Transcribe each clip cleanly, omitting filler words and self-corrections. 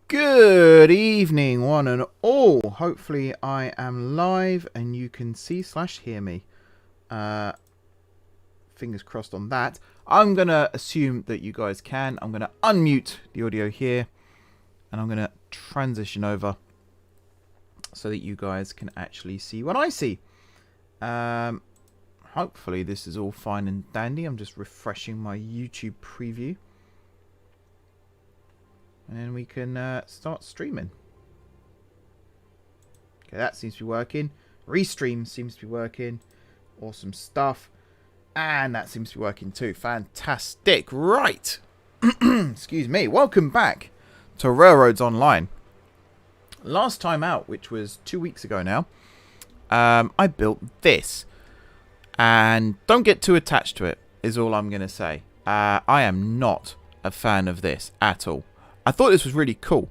Good evening, one and all. Hopefully I am live and you can see / hear me. Fingers crossed on that. I'm going to assume that you guys can. I'm going to unmute the audio here. And I'm going to transition over so that you guys can actually see what I see. Hopefully this is all fine and dandy. I'm just refreshing my YouTube preview. And then we can start streaming. Okay, that seems to be working. Restream seems to be working. Awesome stuff. And that seems to be working too. Fantastic. Right. Excuse me. Welcome back to Railroads Online. Last time out, which was 2 weeks ago now, I built this. And don't get too attached to it, is all I'm going to say. I am not a fan of this at all. I thought this was really cool,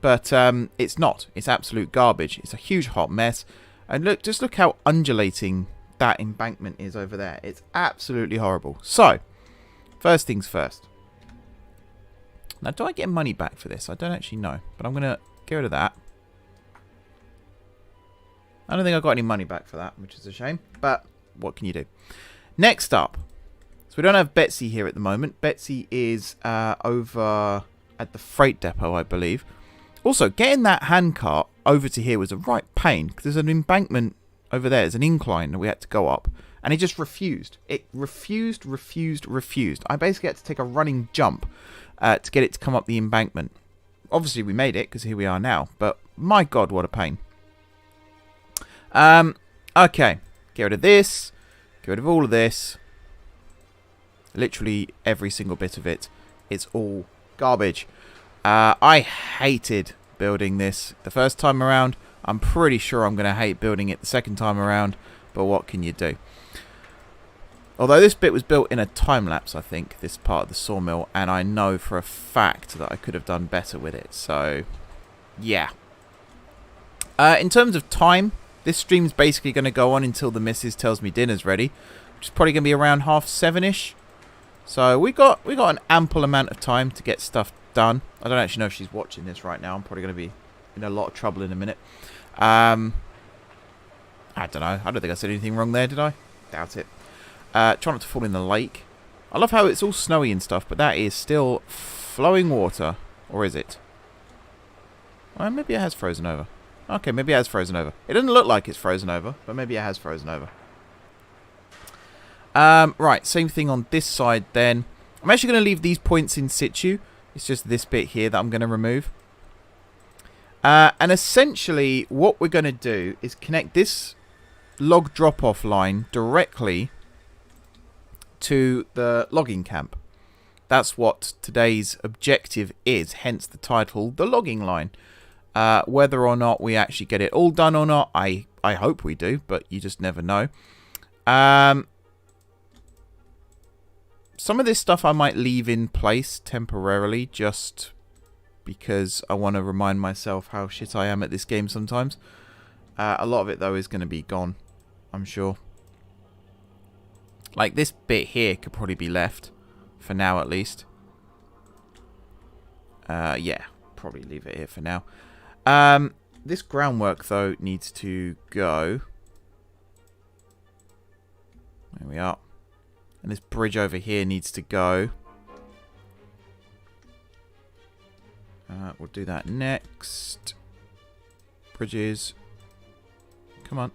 but it's not. It's absolute garbage. It's a huge hot mess. And look, just look how undulating that embankment is over there. It's absolutely horrible. So, first things first. Now, do I get money back for this? I don't actually know, but I'm going to get rid of that. I don't think I got any money back for that, which is a shame, but what can you do? Next up, so we don't have Betsy here at the moment. Betsy is over at the freight depot, I believe. Also, getting that handcart over to here was a right pain, because there's an embankment over there. There's an incline that we had to go up, and it just refused. It refused. I basically had to take a running jump to get it to come up the embankment. Obviously, we made it, because here we are now, but my God, what a pain. Okay, get rid of this, get rid of all of this. Literally every single bit of it. It's all garbage. I hated building this the first time around. I'm pretty sure I'm going to hate building it the second time around, but what can you do? Although this bit was built in a time lapse, I think, this part of the sawmill, and I know for a fact that I could have done better with it, so yeah. In terms of time, this stream's basically going to go on until the missus tells me dinner's ready, which is probably going to be around 7:30ish. So we got an ample amount of time to get stuff done. I don't actually know if she's watching this right now. I'm probably going to be in a lot of trouble in a minute. I don't know. I don't think I said anything wrong there, did I? Doubt it. Try not to fall in the lake. I love how it's all snowy and stuff, but that is still flowing water. Or is it? Well, maybe it has frozen over. Okay, maybe it has frozen over. It doesn't look like it's frozen over, but maybe it has frozen over. Right, same thing on this side then. I'm actually going to leave these points in situ. It's just this bit here that I'm going to remove. And essentially, what we're going to do is connect this log drop-off line directly to the logging camp. That's what today's objective is, hence the title, the logging line. Whether or not we actually get it all done or not, I hope we do, but you just never know. Some of this stuff I might leave in place temporarily, just because I want to remind myself how shit I am at this game sometimes. A lot of it, though, is going to be gone, I'm sure. Like, this bit here could probably be left, for now at least. Yeah, probably leave it here for now. This groundwork, though, needs to go. There we are. And this bridge over here needs to go. We'll do that next. Bridges. Come on.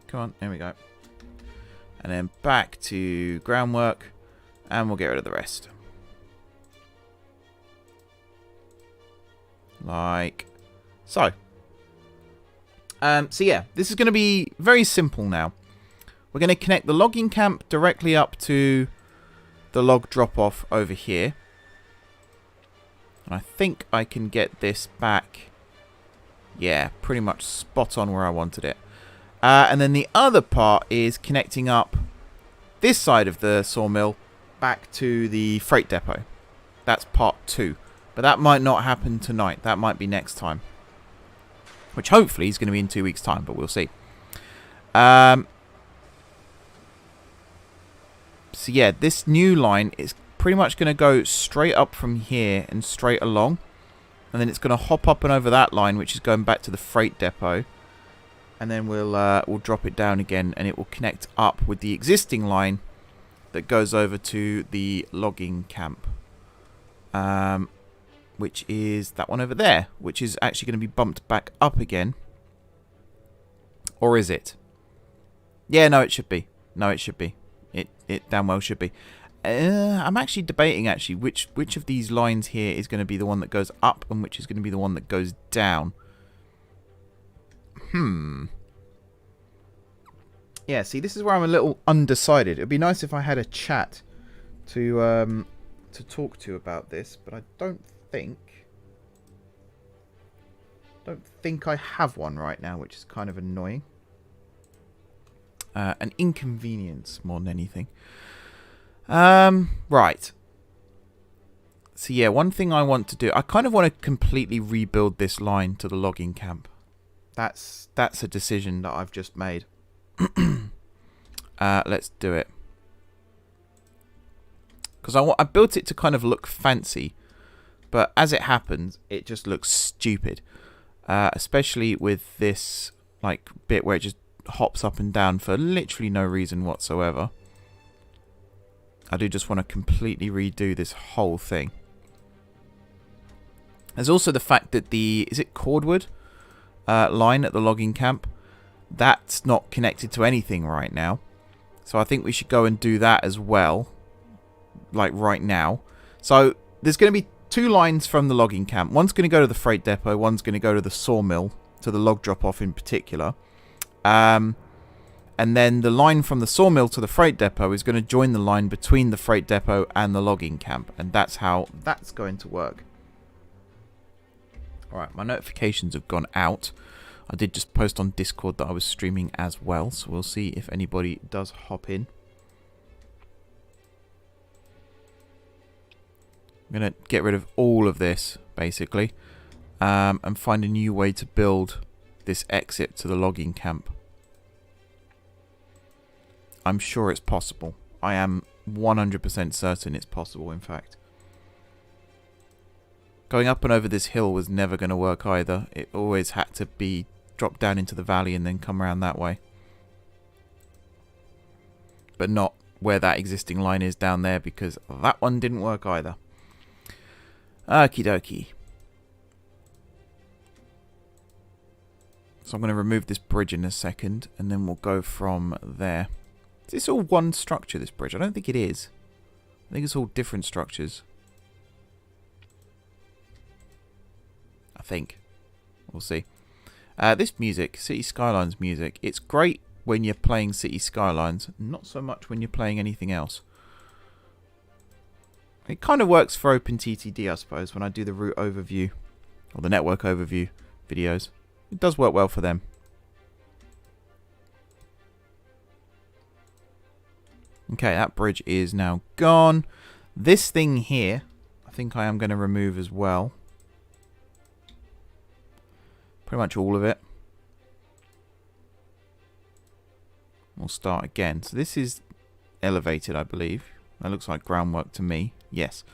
Come on. There we go. And then back to groundwork. And we'll get rid of the rest. Like so. So yeah, this is going to be very simple now. We're going to connect the logging camp directly up to the log drop-off over here. And I think I can get this back. Yeah, pretty much spot on where I wanted it. And then the other part is connecting up this side of the sawmill back to the freight depot. That's part 2. But that might not happen tonight. That might be next time. Which hopefully is going to be in 2 weeks' time, but we'll see. So yeah, this new line is pretty much going to go straight up from here and straight along. And then it's going to hop up and over that line, which is going back to the freight depot. And then we'll drop it down again, and it will connect up with the existing line that goes over to the logging camp. Which is that one over there, which is actually going to be bumped back up again. Or is it? Yeah, no, it should be. No, it should be. It damn well should be. I'm actually debating which of these lines here is going to be the one that goes up and which is going to be the one that goes down. Yeah, see, this is where I'm a little undecided. It would be nice if I had a chat to talk to about this, but I don't think I have one right now, which is kind of annoying. An inconvenience more than anything. Right. So yeah, one thing I want to do, I kind of want to completely rebuild this line to the logging camp. That's a decision that I've just made. Let's do it. Because I built it to kind of look fancy, but as it happens, it just looks stupid. Especially with this like bit where it just hops up and down for literally no reason whatsoever. I do just want to completely redo this whole thing. There's also the fact that is it cordwood line at the logging camp? That's not connected to anything right now. So I think we should go and do that as well. Like right now. So there's going to be 2 lines from the logging camp. One's going to go to the freight depot. One's going to go to the sawmill. To the log drop off in particular. And then the line from the sawmill to the freight depot is going to join the line between the freight depot and the logging camp. And that's how that's going to work. Alright, my notifications have gone out. I did just post on Discord that I was streaming as well. So we'll see if anybody does hop in. I'm going to get rid of all of this, basically. And find a new way to build this exit to the logging camp. I'm sure it's possible. I am 100% certain it's possible, in fact. Going up and over this hill was never going to work either. It always had to be dropped down into the valley and then come around that way. But not where that existing line is down there, because that one didn't work either. Okie dokie. So I'm going to remove this bridge in a second, and then we'll go from there. Is this all one structure, this bridge? I don't think it is. I think it's all different structures. I think. We'll see. This music, City Skylines music, it's great when you're playing City Skylines, not so much when you're playing anything else. It kind of works for OpenTTD, I suppose, when I do the route overview, or the network overview videos. It does work well for them. Okay, that bridge is now gone. This thing here, I think I am going to remove as well. Pretty much all of it. We'll start again. So this is elevated, I believe. That looks like groundwork to me. Yes.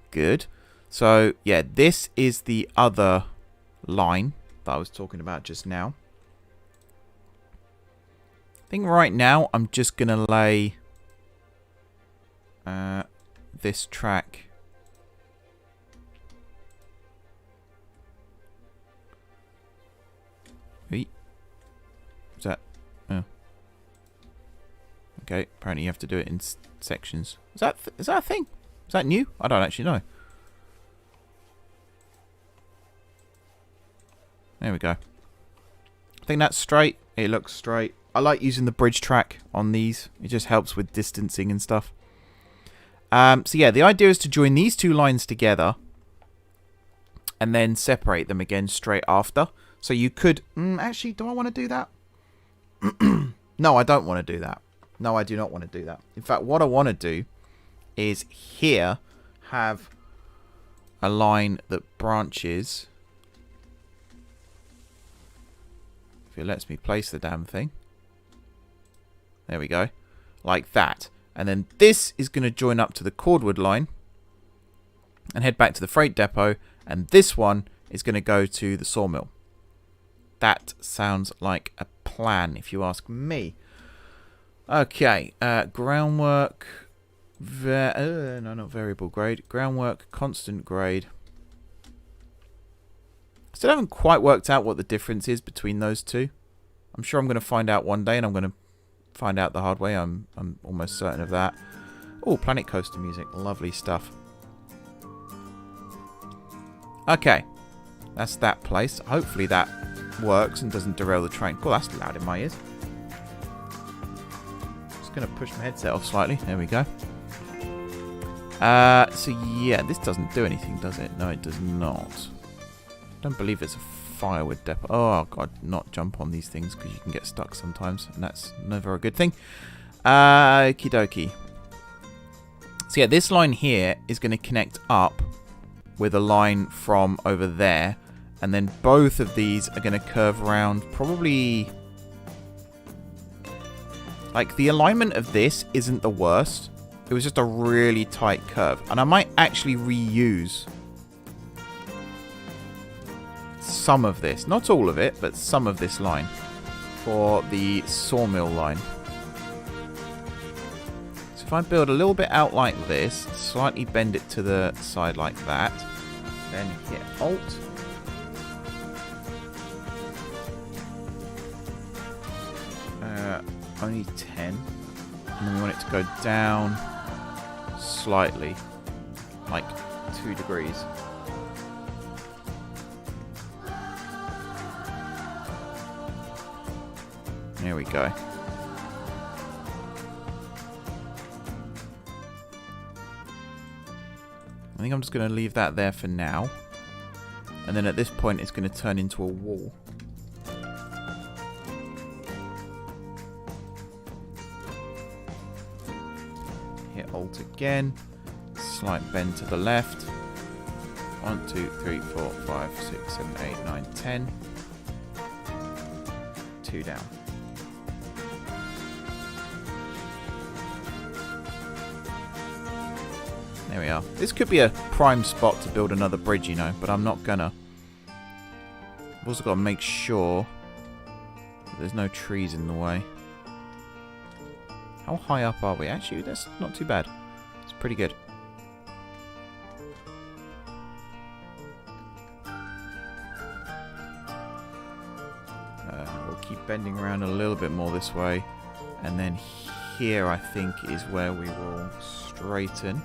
Good. So, yeah, this is the other line that I was talking about just now. I think right now I'm just going to lay this track. Is that? Oh. Okay, apparently you have to do it in sections. Is that a thing? Is that new? I don't actually know. There we go. I think that's straight. It looks straight. I like using the bridge track on these. It just helps with distancing and stuff. So yeah, the idea is to join these 2 lines together and then separate them again straight after. So you could... actually, do I want to do that? No, I don't want to do that. No, I do not want to do that. In fact, what I want to do is here have a line that branches. If it lets me place the damn thing. There we go. Like that. And then this is going to join up to the cordwood line and head back to the freight depot. And this one is going to go to the sawmill. That sounds like a plan, if you ask me. Okay, groundwork. No, not variable grade. Groundwork, constant grade. Still haven't quite worked out what the difference is between those two. I'm sure I'm going to find out one day, and I'm going to find out the hard way. I'm almost certain of that. Oh, Planet Coaster music. Lovely stuff. Okay. That's that place. Hopefully that works and doesn't derail the train. Oh, that's loud in my ears. Just going to push my headset off slightly. There we go. So yeah, this doesn't do anything, does it? No, it does not. Don't believe it's a firewood depot. Oh god, not jump on these things because you can get stuck sometimes, and that's never a good thing. Okie dokie. So yeah, this line here is going to connect up with a line from over there, and then both of these are going to curve around. Probably, like, the alignment of this isn't the worst. It was just a really tight curve, and I might actually reuse some of this, not all of it, but some of this line for the sawmill line. So if I build a little bit out like this, slightly bend it to the side like that, then hit Alt. Only 10, and then we want it to go down slightly, like 2 degrees. There we go. I think I'm just going to leave that there for now. And then at this point it's going to turn into a wall. Hit Alt again. Slight bend to the left. 1, 2, 3, 4, 5, 6, 7, 8, 9, 10. 2 down. There we are. This could be a prime spot to build another bridge, you know, but I'm not gonna. I've also got to make sure that there's no trees in the way. How high up are we? Actually, that's not too bad. It's pretty good. We'll keep bending around a little bit more this way. And then here, I think, is where we will straighten.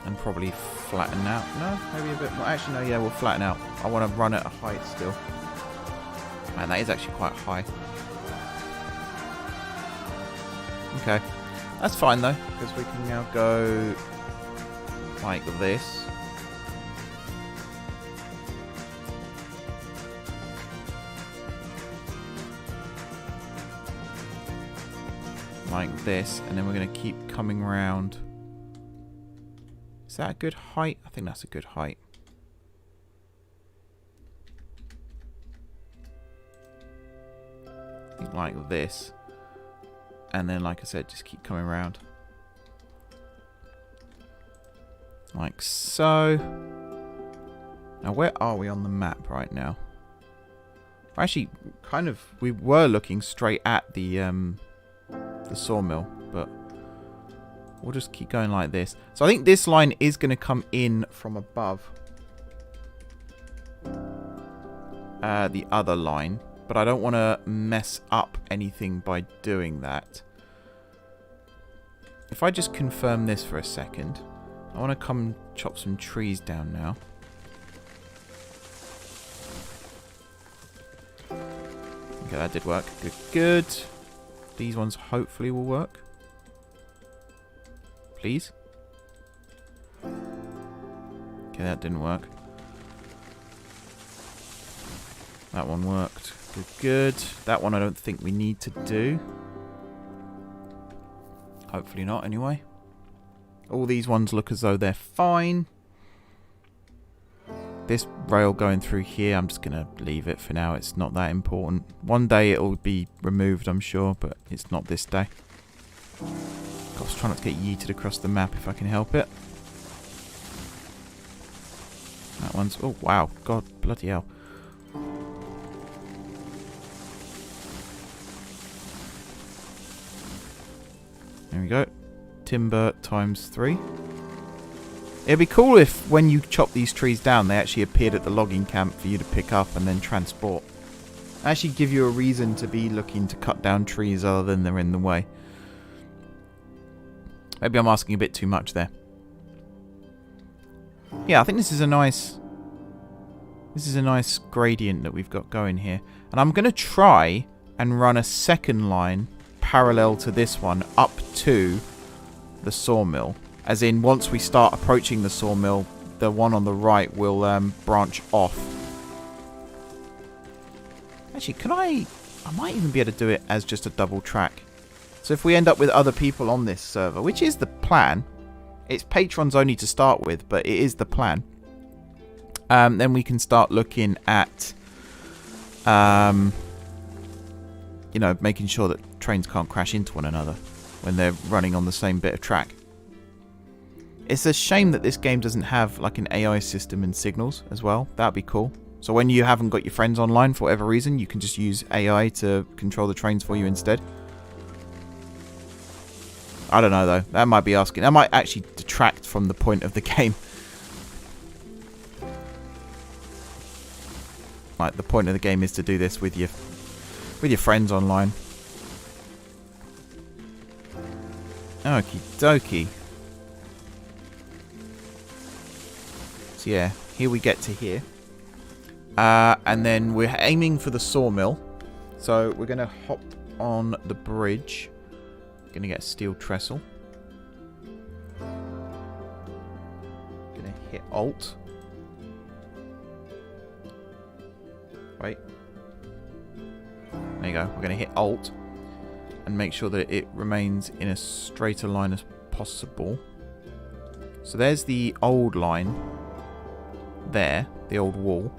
And probably flatten out. No, maybe a bit more. Actually, no, yeah, we'll flatten out. I want to run at a height still. Man, that is actually quite high. Okay. That's fine, though, because we can now go like this. Like this. And then we're going to keep coming round. Is that a good height? I think that's a good height. I think like this. And then, like I said, just keep coming around. Like so. Now, where are we on the map right now? Actually, kind of, we were looking straight at the sawmill, but we'll just keep going like this. So I think this line is going to come in from above the other line, but I don't want to mess up anything by doing that. If I just confirm this for a second, I want to come chop some trees down now. Okay, that did work. Good, good. These ones hopefully will work. Please. Okay, that didn't work. That one worked. Good, good. That one I don't think we need to do. Hopefully not, anyway. All these ones look as though they're fine. This rail going through here, I'm just going to leave it for now. It's not that important. One day it'll be removed, I'm sure, but it's not this day. God, I was trying not to get yeeted across the map if I can help it. That one's... Oh, wow. God, bloody hell. There we go. Timber times 3. It'd be cool if when you chop these trees down, they actually appeared at the logging camp for you to pick up and then transport. Actually give you a reason to be looking to cut down trees other than they're in the way. Maybe I'm asking a bit too much there. Yeah, I think this is a nice... This is a nice gradient that we've got going here. And I'm going to try and run a second line parallel to this one up to the sawmill. As in, once we start approaching the sawmill, the one on the right will branch off. Actually, can I might even be able to do it as just a double track. So if we end up with other people on this server, which is the plan, it's patrons only to start with, but it is the plan. Then we can start looking at, you know, making sure that trains can't crash into one another when they're running on the same bit of track. It's a shame that this game doesn't have like an AI system in signals as well. That'd be cool. So when you haven't got your friends online for whatever reason, you can just use AI to control the trains for you instead. I don't know though. That might be asking. That might actually detract from the point of the game. Like the point of the game is to do this with your friends online. Okie dokie. So yeah, here we get to here. And then we're aiming for the sawmill. So we're going to hop on the bridge. Going to get a steel trestle. Going to hit Alt. Wait. There you go. We're going to hit Alt. And make sure that it remains in as straight a line as possible. So there's the old line. There. The old wall.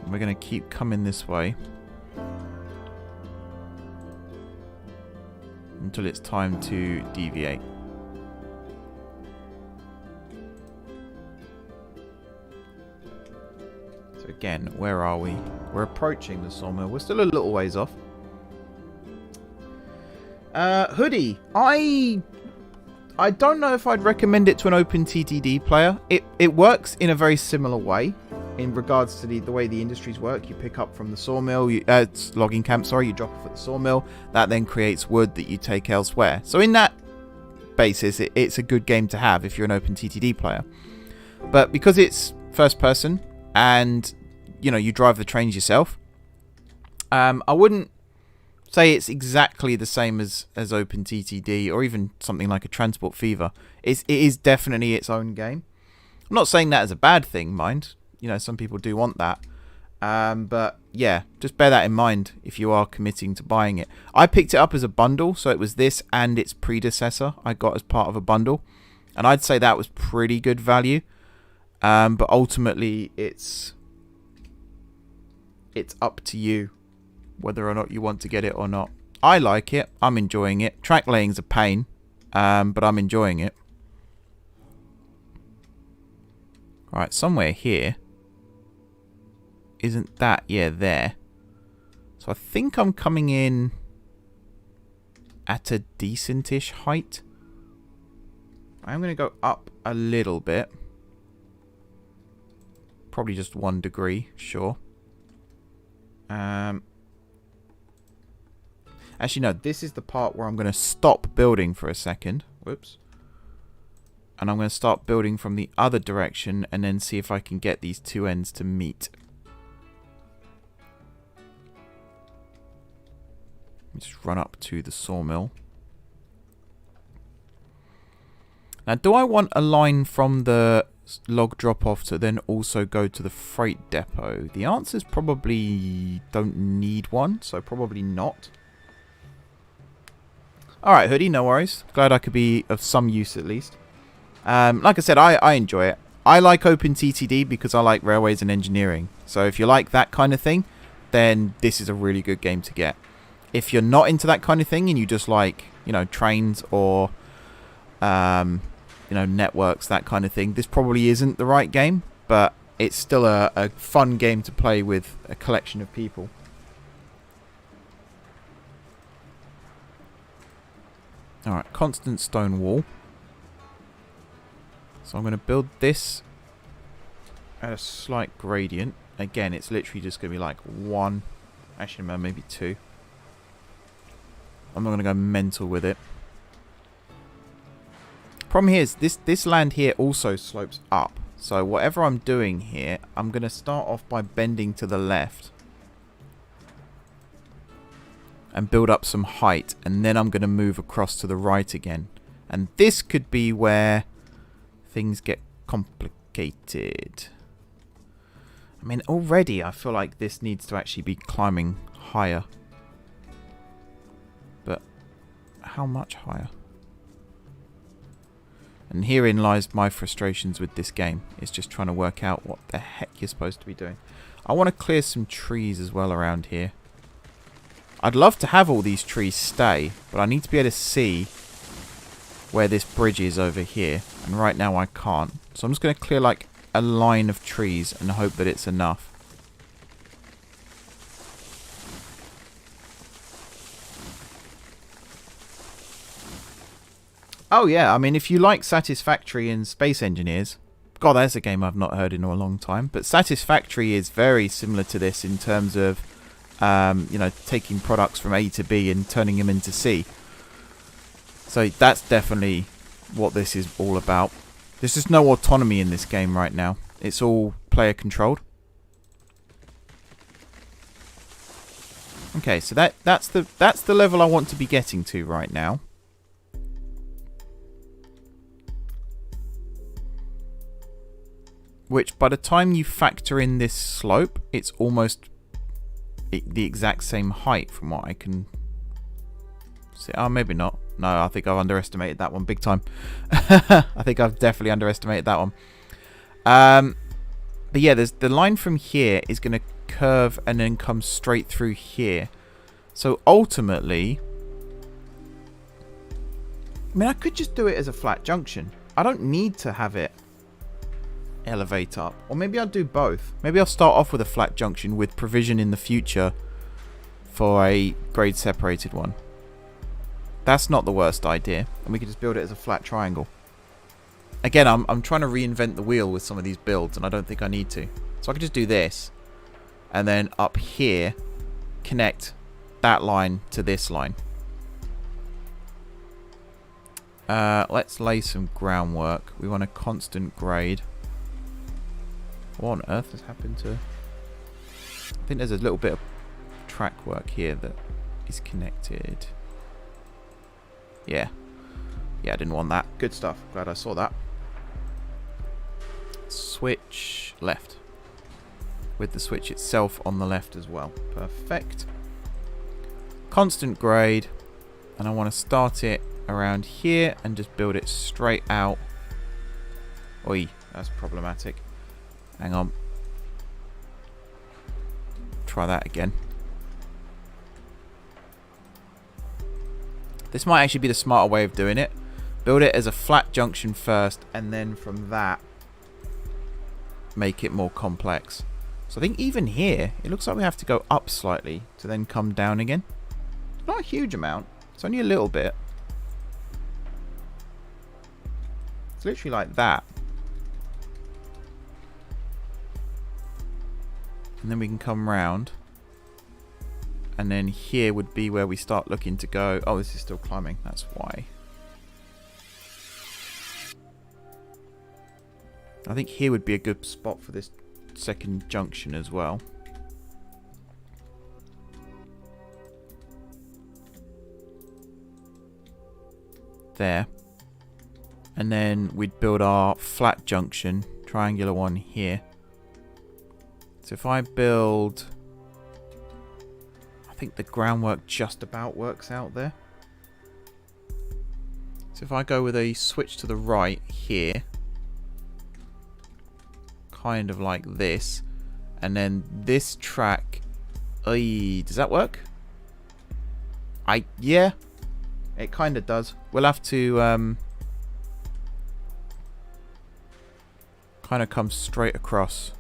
We're going to keep coming this way until it's time to deviate. So again, where are we? We're approaching the sawmill. We're still a little ways off. Hoodie. I don't know if I'd recommend it to an OpenTTD player. It works in a very similar way. In regards to the way the industries work, you pick up from the sawmill, it's logging camp, sorry, you drop off at the sawmill. That then creates wood that you take elsewhere. So in that basis, it's a good game to have if you're an OpenTTD player. But because it's first person and, you know, you drive the trains yourself, I wouldn't say it's exactly the same as OpenTTD or even something like a Transport Fever. It is definitely its own game. I'm not saying that as a bad thing, mind. You know, some people do want that. But yeah, just bear that in mind if you are committing to buying it. I picked it up as a bundle, so it was this and its predecessor I got as part of a bundle. And I'd say that was pretty good value. But ultimately, it's up to you whether or not you want to get it or not. I like it. I'm enjoying it. Track laying's a pain, but I'm enjoying it. Right, somewhere here. Isn't that? Yeah, there. So I think I'm coming in at a decentish height. I'm going to go up a little bit. Probably just 1 degree, sure. Actually, no, this is the part where I'm going to stop building for a second. Whoops. And I'm going to start building from the other direction and then see if I can get these two ends to meet. Just run up to the sawmill. Now, do I want a line from the log drop-off to then also go to the freight depot? The answer is probably don't need one, so probably not. Alright, Hoodie, no worries. Glad I could be of some use at least. Like I said, I enjoy it. I like OpenTTD because I like railways and engineering. So if you like that kind of thing, then this is a really good game to get. If you're not into that kind of thing and you just like, you know, trains or, you know, networks, that kind of thing, this probably isn't the right game, but it's still a fun game to play with a collection of people. Alright, constant stone wall. So I'm going to build this at a slight gradient. Again, it's literally just going to be like 1, actually no, maybe 2. I'm not going to go mental with it. Problem here is this land here also slopes up. So whatever I'm doing here, I'm going to start off by bending to the left. And build up some height. And then I'm going to move across to the right again. And this could be where things get complicated. I mean, already I feel like this needs to actually be climbing higher. But how much higher? And herein lies my frustrations with this game. It's just trying to work out what the heck you're supposed to be doing. I want to clear some trees as well around here. I'd love to have all these trees stay, but I need to be able to see where this bridge is over here. And right now I can't. So I'm just going to clear like a line of trees and hope that it's enough. Oh yeah, I mean, if you like Satisfactory and Space Engineers, God, that's a game I've not heard in a long time. But Satisfactory is very similar to this in terms of, you know, taking products from A to B and turning them into C. So that's definitely what this is all about. There's just no autonomy in this game right now. It's all player controlled. Okay, so that's the level I want to be getting to right now. Which, by the time you factor in this slope, it's almost the exact same height from what I can see. Oh, maybe not. No, I think I've underestimated that one big time. I think I've definitely underestimated that one. But yeah, there's the line from here is going to curve and then come straight through here. So ultimately, I mean, I could just do it as a flat junction. I don't need to have it elevate up. Or maybe I'll do both. Maybe I'll start off with a flat junction with provision in the future for a grade separated one. That's not the worst idea. And we could just build it as a flat triangle. Again, I'm trying to reinvent the wheel with some of these builds, and I don't think I need to. So I could just do this. And then up here, connect that line to this line. Let's lay some groundwork. We want a constant grade. What on earth has happened to... I think there's a little bit of track work here that is connected. Yeah. Yeah, I didn't want that. Good stuff. Glad I saw that. Switch left. With the switch itself on the left as well. Perfect. Constant grade. And I want to start it around here and just build it straight out. Oi, that's problematic. Hang on. Try that again. This might actually be the smarter way of doing it. Build it as a flat junction first, and then from that, make it more complex. So I think even here, it looks like we have to go up slightly to then come down again. Not a huge amount. It's only a little bit. It's literally like that. And then we can come round. And then here would be where we start looking to go. Oh, this is still climbing. That's why. I think here would be a good spot for this second junction as well. There. And then we'd build our flat junction, triangular one here. So if I build... I think the groundwork just about works out there. So if I go with a switch to the right here, kind of like this, and then this track, does that work? Yeah, it kind of does. We'll have to kind of come straight across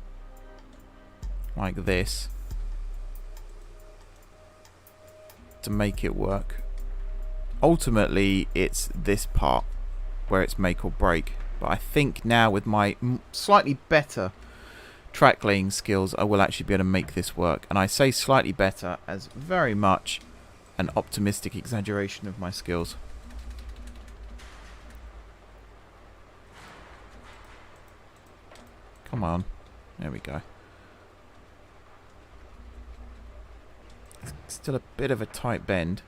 like this to make it work. Ultimately, it's this part where it's make or break. But I think now with my slightly better track laying skills, I will actually be able to make this work. And I say slightly better as very much an optimistic exaggeration of my skills. Come on. There we go. Still a bit of a tight bend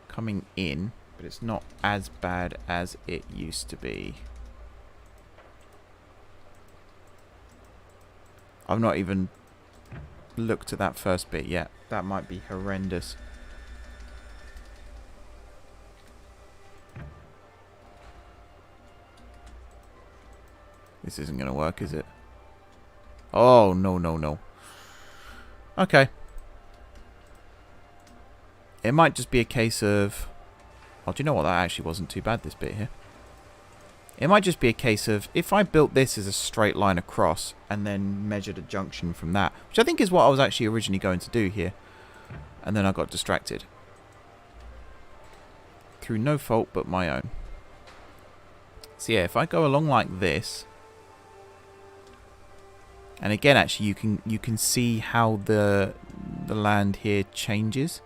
coming in, but it's not as bad as it used to be. I've not even looked at that first bit yet. That might be horrendous. This isn't going to work, is it? Oh, no, no, no. Okay. It might just be a case of... Oh, do you know what? That actually wasn't too bad, this bit here. It might just be a case of, if I built this as a straight line across and then measured a junction from that, which I think is what I was actually originally going to do here, and then I got distracted. Through no fault but my own. So yeah, if I go along like this... And again, actually, you can see how the land here changes.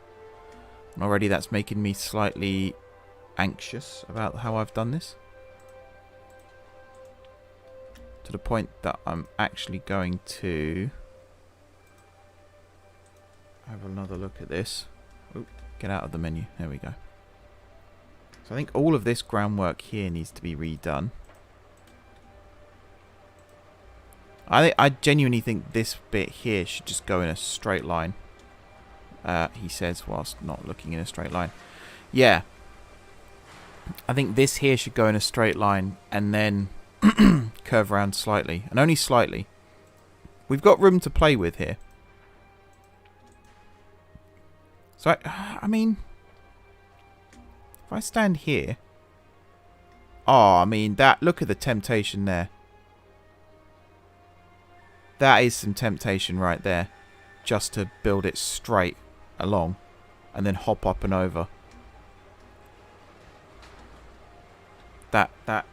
And already that's making me slightly anxious about how I've done this. To the point that I'm actually going to have another look at this. Oh, get out of the menu. There we go. So I think all of this groundwork here needs to be redone. I genuinely think this bit here should just go in a straight line. He says whilst not looking in a straight line. Yeah. I think this here should go in a straight line and then curve around slightly. And only slightly. We've got room to play with here. So, I mean... If I stand here... Oh, I mean, that... Look at the temptation there. That is some temptation right there. Just to build it straight along. And then hop up and over. That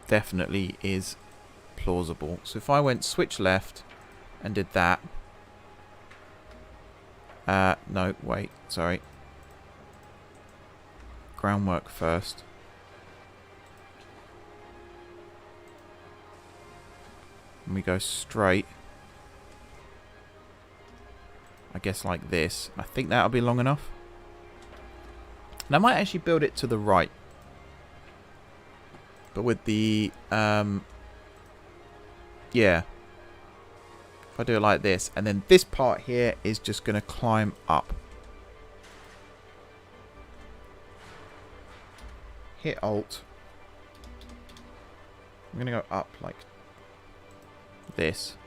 definitely is plausible. So if I went switch left and did that. No, wait. Sorry. Groundwork first. And we go straight. I guess like this. I think that'll be long enough. And I might actually build it to the right. But with the... yeah. If I do it like this. And then this part here is just going to climb up. Hit Alt. I'm going to go up like this.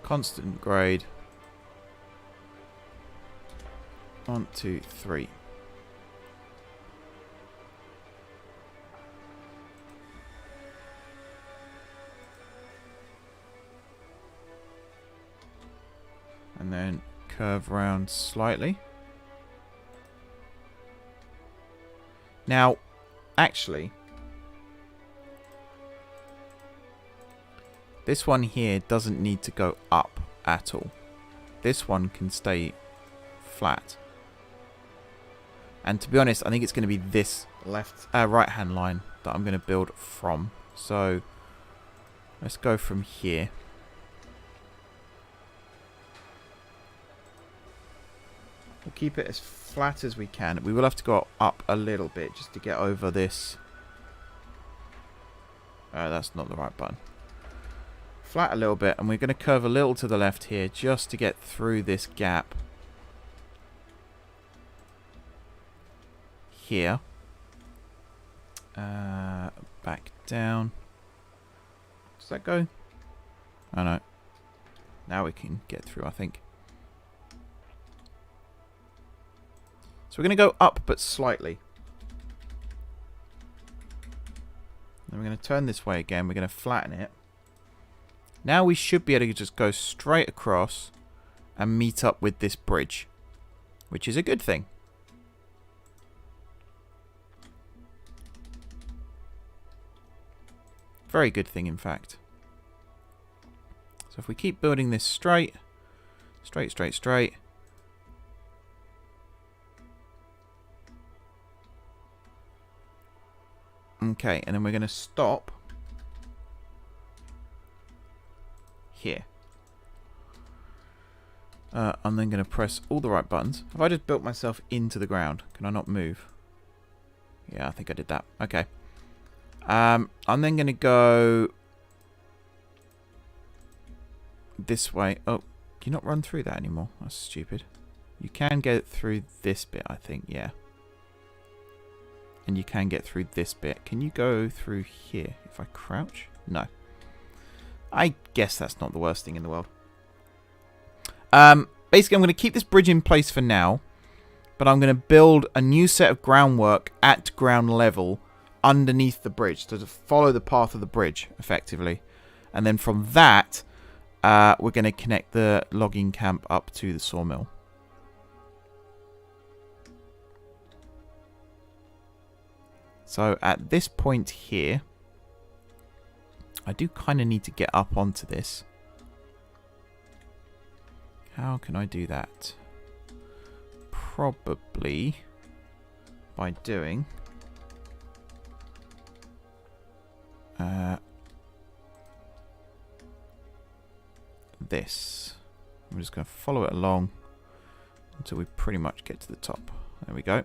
Constant grade. 1, 2, 3. And then curve around slightly. Now, actually, this one here doesn't need to go up at all. This one can stay flat. And to be honest, I think it's going to be this right-hand line that I'm going to build from. So, let's go from here. We'll keep it as flat as we can. We will have to go up a little bit just to get over this. That's not the right button. Flat a little bit, and we're going to curve a little to the left here just to get through this gap. Here. Back down. Does that go? Oh no. Now we can get through, I think. So we're going to go up, but slightly. Then we're going to turn this way again. We're going to flatten it. Now we should be able to just go straight across and meet up with this bridge, which is a good thing. Very good thing, in fact. So if we keep building this straight, straight. Okay, and then we're going to stop here. I'm then going to press all the right buttons. Have I just built myself into the ground? Can I not move? Yeah, I think I did that. Okay. I'm then going to go this way. Oh, can you not run through that anymore? That's stupid. You can get through this bit, I think. Yeah. And you can get through this bit. Can you go through here if I crouch? No. I guess that's not the worst thing in the world. Basically, I'm going to keep this bridge in place for now. But I'm going to build a new set of groundwork at ground level underneath the bridge to follow the path of the bridge, effectively. And then from that, we're going to connect the logging camp up to the sawmill. So at this point here, I do kind of need to get up onto this. How can I do that? Probably by doing this. I'm just going to follow it along until we pretty much get to the top. There we go.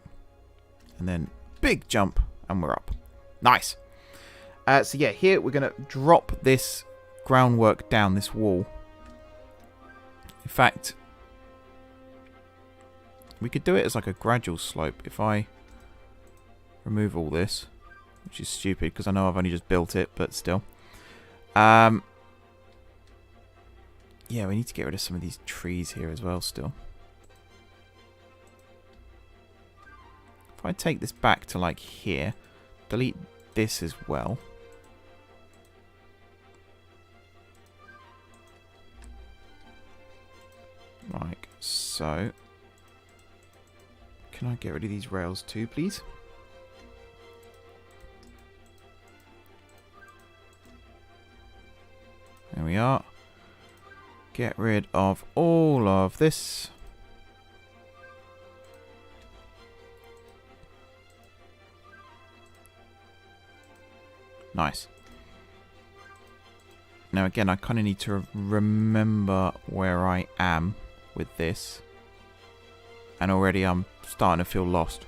And then big jump and we're up. Nice. So yeah, here we're going to drop this groundwork down this wall. In fact, we could do it as like a gradual slope if I remove all this, which is stupid because I know I've only just built it, but still. Yeah, we need to get rid of some of these trees here as well still. If I take this back to like here, delete this as well. Like so. Can I get rid of these rails too, please? There we are. Get rid of all of this. Nice. Now again, I kind of need to remember where I am with this. And already I'm starting to feel lost.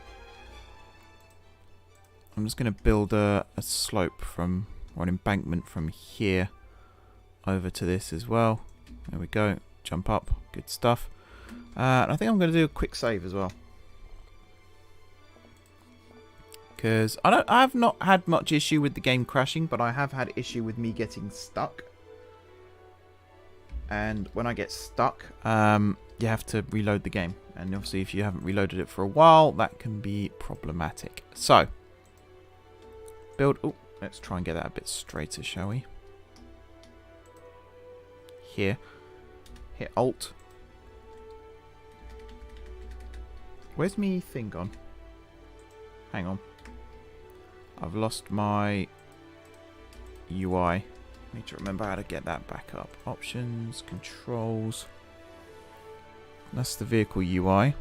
I'm just going to build a slope from, or an embankment from here over to this as well. There we go. Jump up. Good stuff. I think I'm going to do a quick save as well. Because I have not had much issue with the game crashing, but I have had issue with me getting stuck. And when I get stuck, you have to reload the game. And obviously if you haven't reloaded it for a while, that can be problematic. So, build... Oh, let's try and get that a bit straighter, shall we? Here. Hit Alt. Where's me thing gone? Hang on. I've lost my UI. Need to remember how to get that back up. Options, controls. That's the vehicle UI.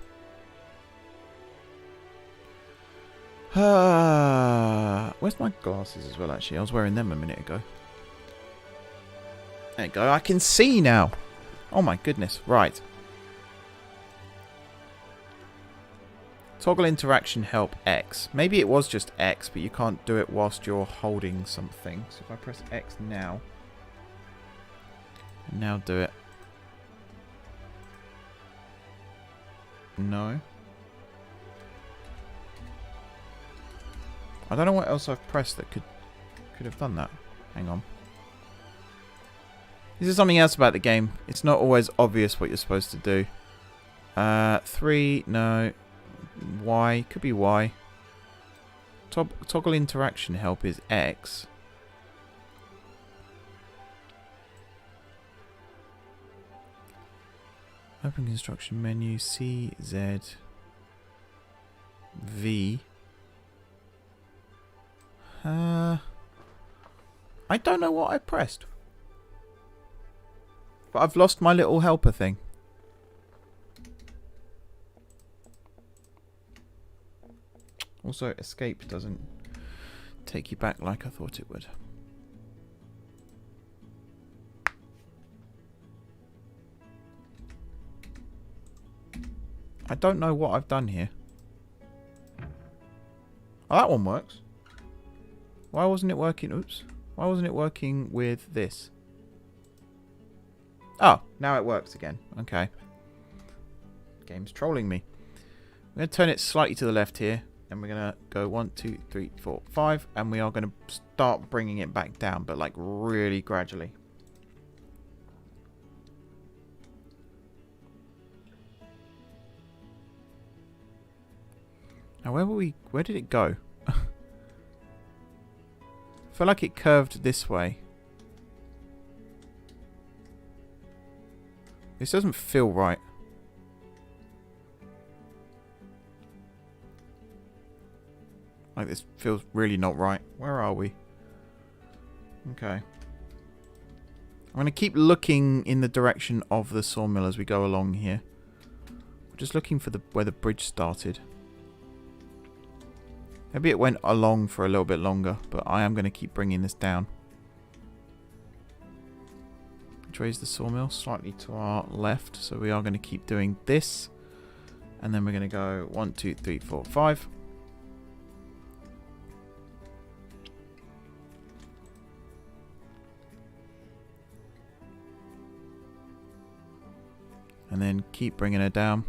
Where's my glasses as well, actually? I was wearing them a minute ago. There you go. I can see now. Oh my goodness. Right. Toggle interaction help X. Maybe it was just X, but you can't do it whilst you're holding something. So if I press X now. Now do it. No. I don't know what else I've pressed that could have done that. Hang on. This is something else about the game. It's not always obvious what you're supposed to do. 3, no. Y, could be Y. Toggle interaction help is X. Open construction menu, C, Z, V. I don't know what I pressed. But I've lost my little helper thing. Also, escape doesn't take you back like I thought it would. I don't know what I've done here. Oh, that one works. Why wasn't it working? Oops. Why wasn't it working with this? Oh, now it works again. Okay. Game's trolling me. I'm going to turn it slightly to the left here. And we're going to go 1, 2, 3, 4, 5. And we are going to start bringing it back down. But like really gradually. Now where did it go? I feel like it curved this way. This doesn't feel right. Like this feels really not right. Where are we? Okay. I'm going to keep looking in the direction of the sawmill as we go along here. We're just looking for where the bridge started. Maybe it went along for a little bit longer, but I am going to keep bringing this down. Which way is the sawmill? Slightly to our left, so we are going to keep doing this. And then we're going to go 1, 2, 3, 4, 5. And then keep bringing it down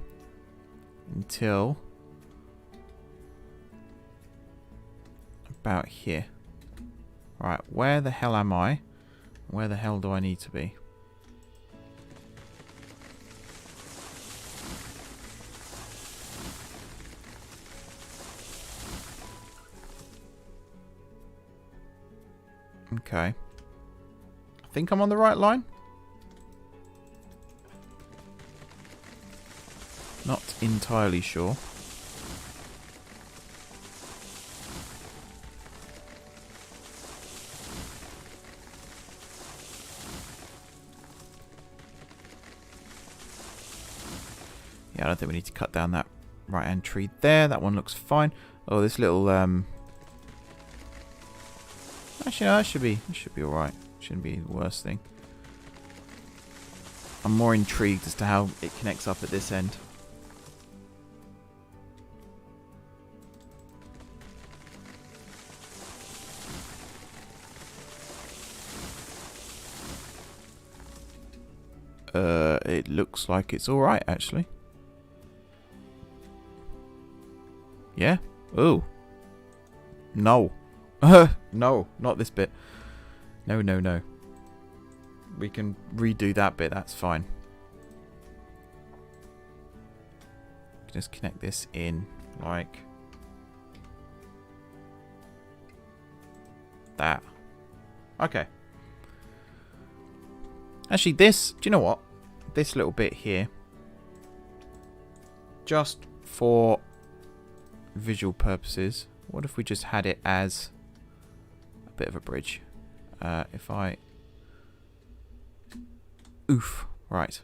until about here. Right, where the hell am I? Where the hell do I need to be? Okay. I think I'm on the right line. Not entirely sure. Yeah, I don't think we need to cut down that right-hand tree there. That one looks fine. Oh, this little actually, no, that should be alright. Shouldn't be the worst thing. I'm more intrigued as to how it connects up at this end. It looks like it's alright, actually. Yeah? Ooh. No. No, not this bit. No, no, no. We can redo that bit, that's fine. Just connect this in like that. Okay. Actually, this, do you know what? This little bit here, just for visual purposes, what if we just had it as a bit of a bridge? If I... Oof. Right.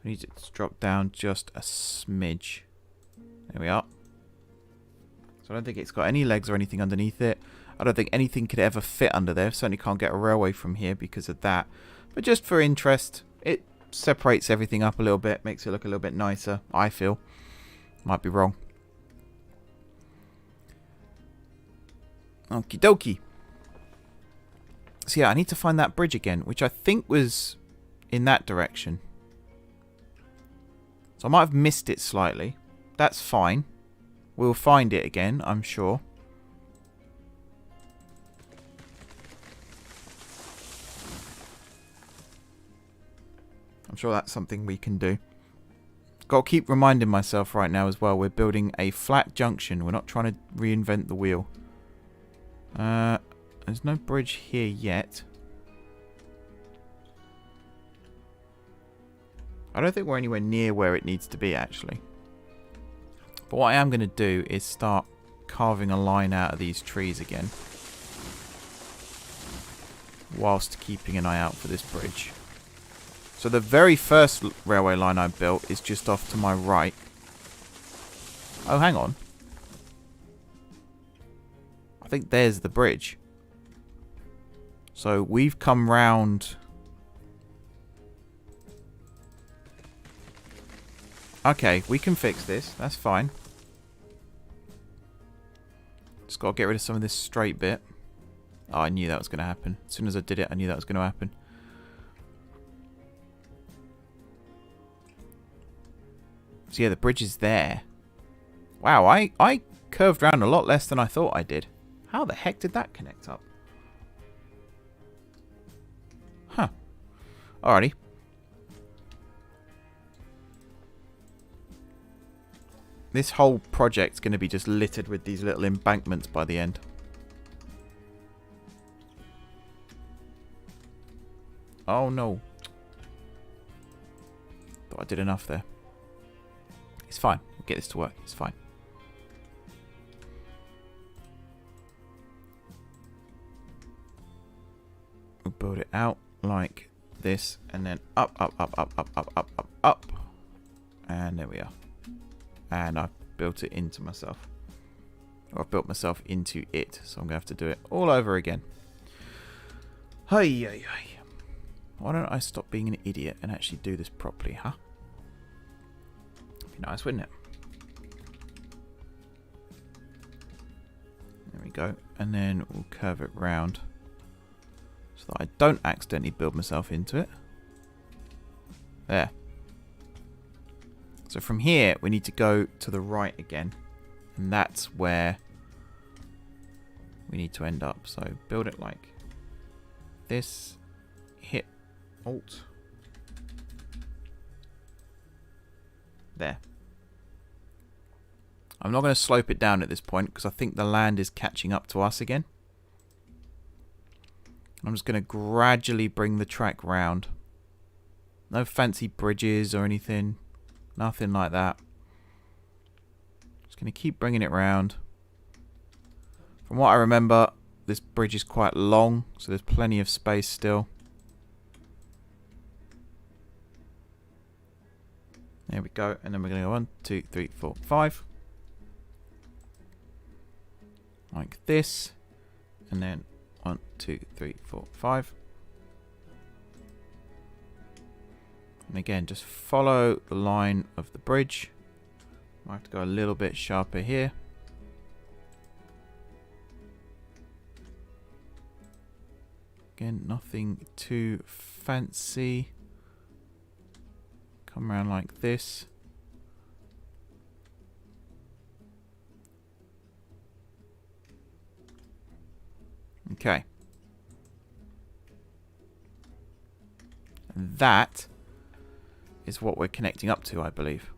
I need it to drop down just a smidge. There we are. So I don't think it's got any legs or anything underneath it. I don't think anything could ever fit under there. Certainly can't get a railway from here because of that. But just for interest, it separates everything up a little bit. Makes it look a little bit nicer, I feel. Might be wrong. Okie dokie. So yeah, I need to find that bridge again, which I think was in that direction. So I might have missed it slightly. That's fine. We'll find it again, I'm sure. I'm sure that's something we can do. Got to keep reminding myself right now as well, we're building a flat junction. We're not trying to reinvent the wheel. There's no bridge here yet. I don't think we're anywhere near where it needs to be, actually. But what I am going to do is start carving a line out of these trees again, whilst keeping an eye out for this bridge. So the very first railway line I built is just off to my right. Oh, hang on. I think there's the bridge. So we've come round. Okay, we can fix this. That's fine. Just got to get rid of some of this straight bit. Oh, I knew that was going to happen. As soon as I did it, I knew that was going to happen. So yeah, the bridge is there. Wow, I curved around a lot less than I thought I did. How the heck did that connect up? Huh. Alrighty. This whole project's going to be just littered with these little embankments by the end. Oh no. Thought I did enough there. It's fine. We'll get this to work. It's fine. We'll build it out like this and then up, up, up, up, up, up, up, up, up. And there we are. And I've built it into myself. Or I've built myself into it. So I'm going to have to do it all over again. Hey, hey, hey. Why don't I stop being an idiot and actually do this properly, huh? Be nice, wouldn't it? There we go. And then we'll curve it round so that I don't accidentally build myself into it. There. So from here, we need to go to the right again. And that's where we need to end up. So build it like this. Hit Alt. There. I'm not going to slope it down at this point because I think the land is catching up to us again. I'm just going to gradually bring the track round. No fancy bridges or anything. Nothing like that. Just going to keep bringing it round. From what I remember, this bridge is quite long, so there's plenty of space still. There we go, and then we're going to go 1, 2, 3, 4, 5. Like this. And then 1, 2, 3, 4, 5. And again, just follow the line of the bridge. Might have to go a little bit sharper here. Again, nothing too fancy. Come around like this. Okay. And that is what we're connecting up to, I believe.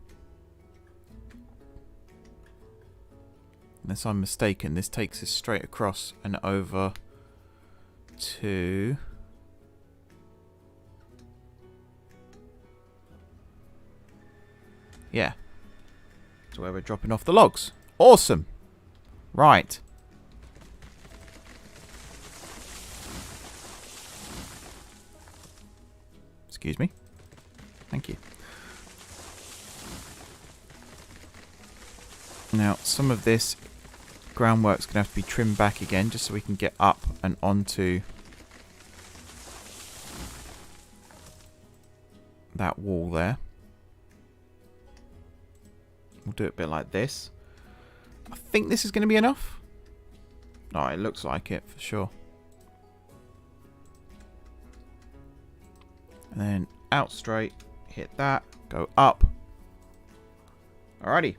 Unless I'm mistaken, this takes us straight across and over to... yeah. So where we're dropping off the logs. Awesome. Right. Excuse me. Thank you. Now, some of this groundwork's going to have to be trimmed back again just so we can get up and onto that wall there. We'll do it a bit like this. I think this is going to be enough. Oh, it looks like it for sure. And then out straight, hit that, go up. Alrighty.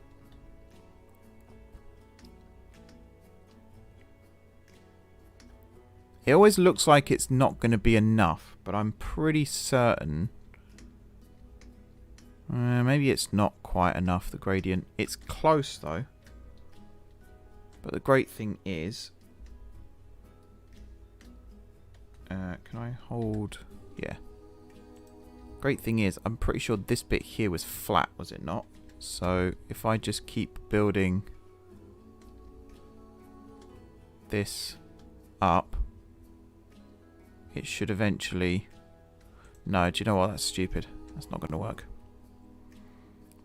It always looks like it's not going to be enough, but I'm pretty certain Maybe it's not quite enough, the gradient. It's close, though. But the great thing is... can I hold... Yeah. Great thing is, I'm pretty sure this bit here was flat, was it not? So, if I just keep building this up, it should eventually... No, do you know what? That's stupid. That's not going to work.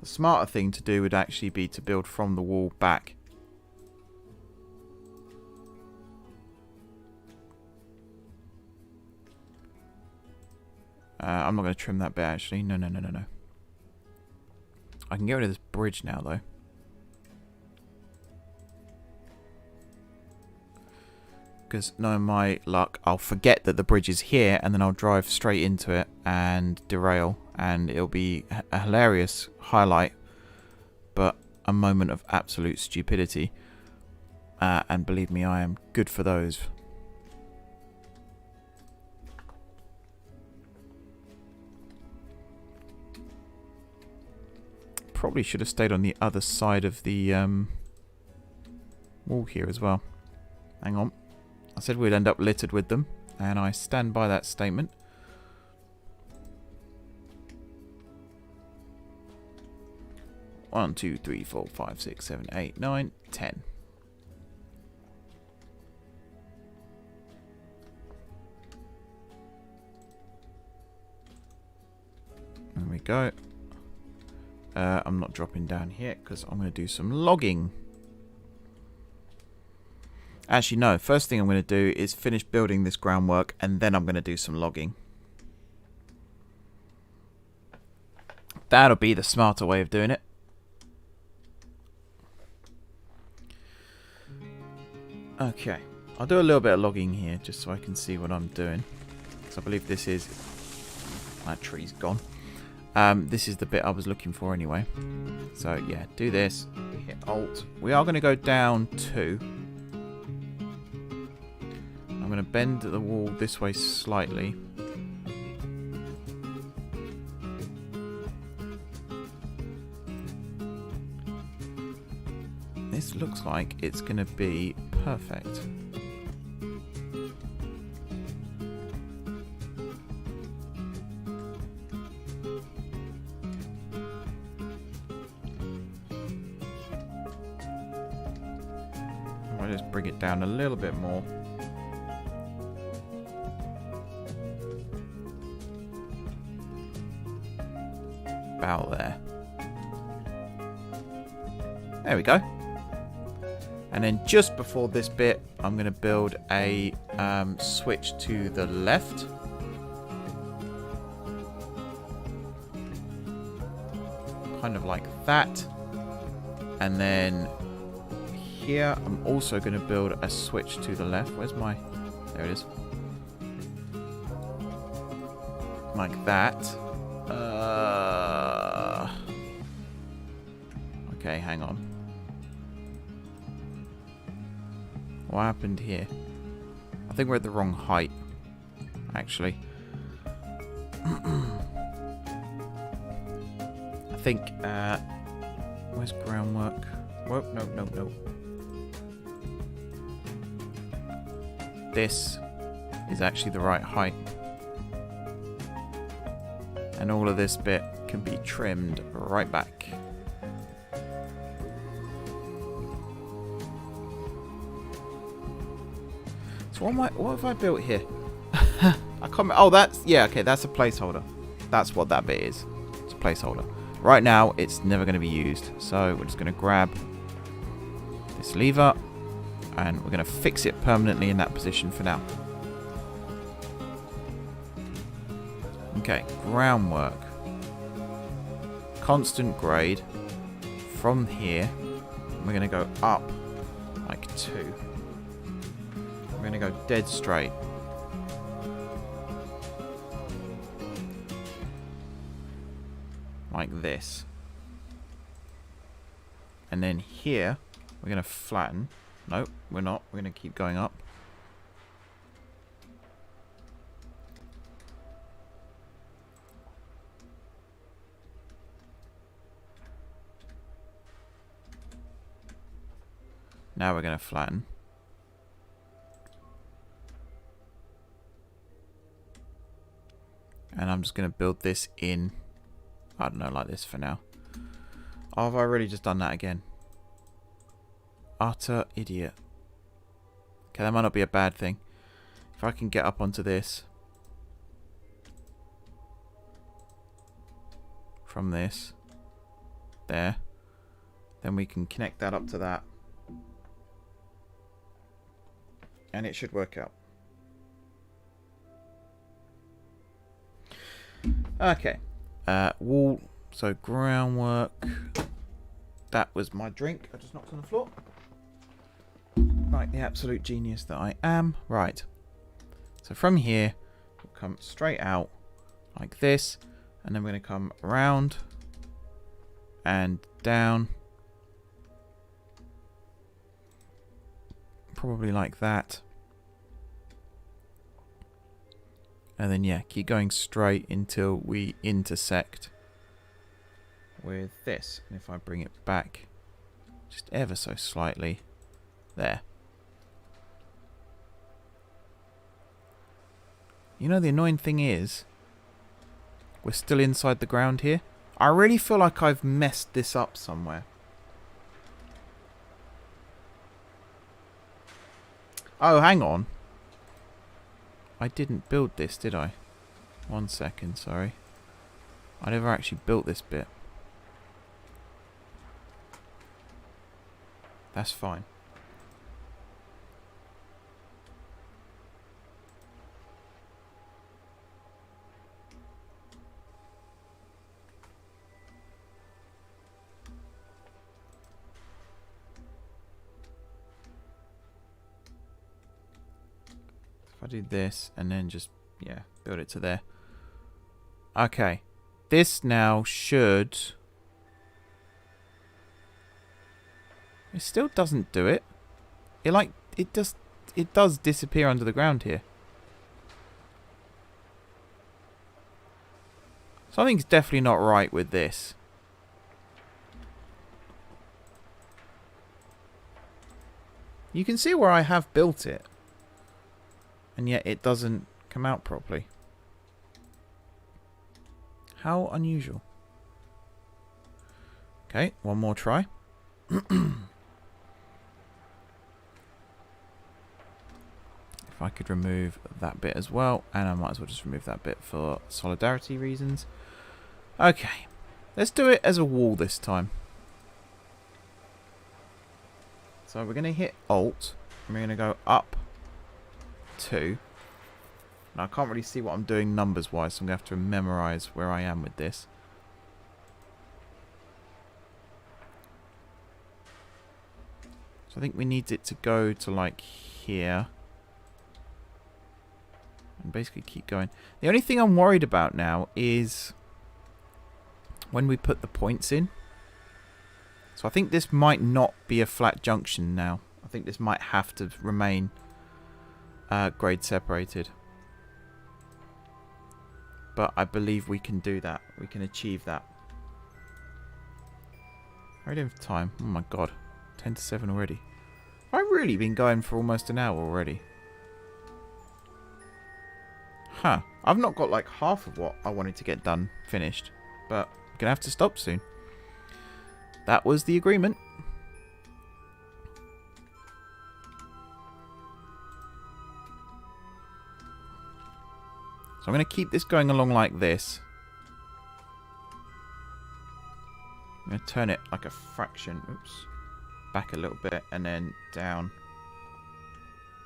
The smarter thing to do would actually be to build from the wall back. I'm not going to trim that bit, actually. No. I can get rid of this bridge now, though. Because knowing my luck, I'll forget that the bridge is here, and then I'll drive straight into it and derail, and it'll be a hilarious highlight, but a moment of absolute stupidity. And believe me, I am good for those. Probably should have stayed on the other side of the wall here as well. Hang on. I said we'd end up littered with them, and I stand by that statement. One, 2, 3, 4, 5, 6, 7, 8, 9, 10. There we go. I'm not dropping down here because I'm going to do some logging. Actually, no. First thing I'm going to do is finish building this groundwork, and then I'm going to do some logging. That'll be the smarter way of doing it. Okay. I'll do a little bit of logging here just so I can see what I'm doing. So I believe this is... That tree's gone. This is the bit I was looking for anyway. So, yeah, do this. Hit Alt. We are going to go down 2. I'm going to bend the wall this way slightly. This looks like it's going to be perfect. I'll just bring it down a little bit more. About there. There we go. And then just before this bit, I'm going to build a switch to the left. Kind of like that. And then here, I'm also going to build a switch to the left. Where's my... There it is. Like that. Okay, hang on. What happened here? I think we're at the wrong height, actually. I think, where's groundwork? Whoa, no. This is actually the right height. And all of this bit can be trimmed right back. So what have I built here? I can't. Oh, that's... Yeah, okay, that's a placeholder. That's what that bit is. It's a placeholder. Right now, it's never going to be used. So we're just going to grab this lever, and we're going to fix it permanently in that position for now. Okay, groundwork. Constant grade. From here, we're going to go up like 2. We're going to go dead straight. Like this. And then here, we're going to flatten. Nope, we're not. We're going to keep going up. Now we're going to flatten. And I'm just going to build this in, I don't know, like this for now. Oh, have I really just done that again? Utter idiot. Okay, that might not be a bad thing. If I can get up onto this. From this. There. Then we can connect that up to that. And it should work out. Okay. Wall. So groundwork. That was my drink. I just knocked on the floor. Like the absolute genius that I am. Right. So from here, we'll come straight out like this. And then we're going to come around and down. Probably like that. And then, yeah, keep going straight until we intersect with this. And if I bring it back just ever so slightly, there. You know, the annoying thing is, we're still inside the ground here. I really feel like I've messed this up somewhere. Oh, hang on. I didn't build this, did I? 1 second, sorry. I never actually built this bit. That's fine. I do this and then just, yeah, build it to there. Okay. This now should... It still doesn't do it. It does disappear under the ground here. Something's definitely not right with this. You can see where I have built it. And yet it doesn't come out properly. How unusual. Okay, one more try. If I could remove that bit as well. And I might as well just remove that bit for solidarity reasons. Okay. Let's do it as a wall this time. So we're going to hit Alt. And we're going to go up 2. Now I can't really see what I'm doing numbers wise, so I'm going to have to memorize where I am with this. So I think we need it to go to like here. And basically keep going. The only thing I'm worried about now is when we put the points in. So I think this might not be a flat junction now. I think this might have to remain grade separated. But I believe we can do that. We can achieve that. How are we doing for time? Oh my god. 10 to 7 already. I've really been going for almost an hour already. Huh. I've not got like half of what I wanted to get done finished. But I'm going to have to stop soon. That was the agreement. So I'm going to keep this going along like this. I'm going to turn it like a fraction. Oops. Back a little bit and then down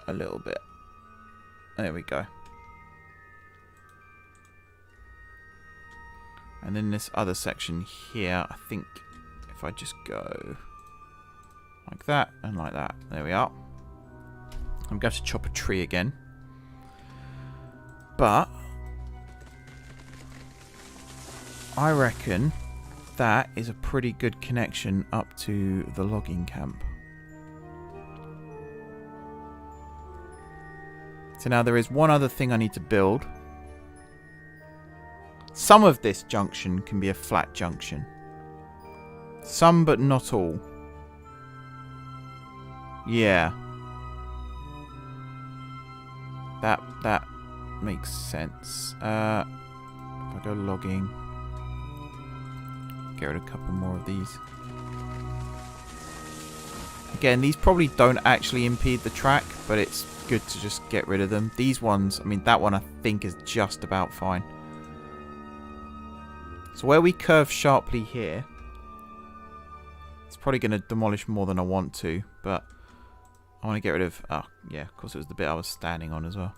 a little bit. There we go. And then this other section here, I think if I just go like that and like that. There we are. I'm going to chop a tree again. But I reckon that is a pretty good connection up to the logging camp. So now there is one other thing I need to build. Some of this junction can be a flat junction. Some but not all. Yeah. That makes sense. If I go logging, get rid of a couple more of these. Again, these probably don't actually impede the track, but it's good to just get rid of them. These ones, I mean, that one I think is just about fine. So where we curve sharply here, it's probably going to demolish more than I want to, but I want to get rid of... Oh, yeah, of course it was the bit I was standing on as well.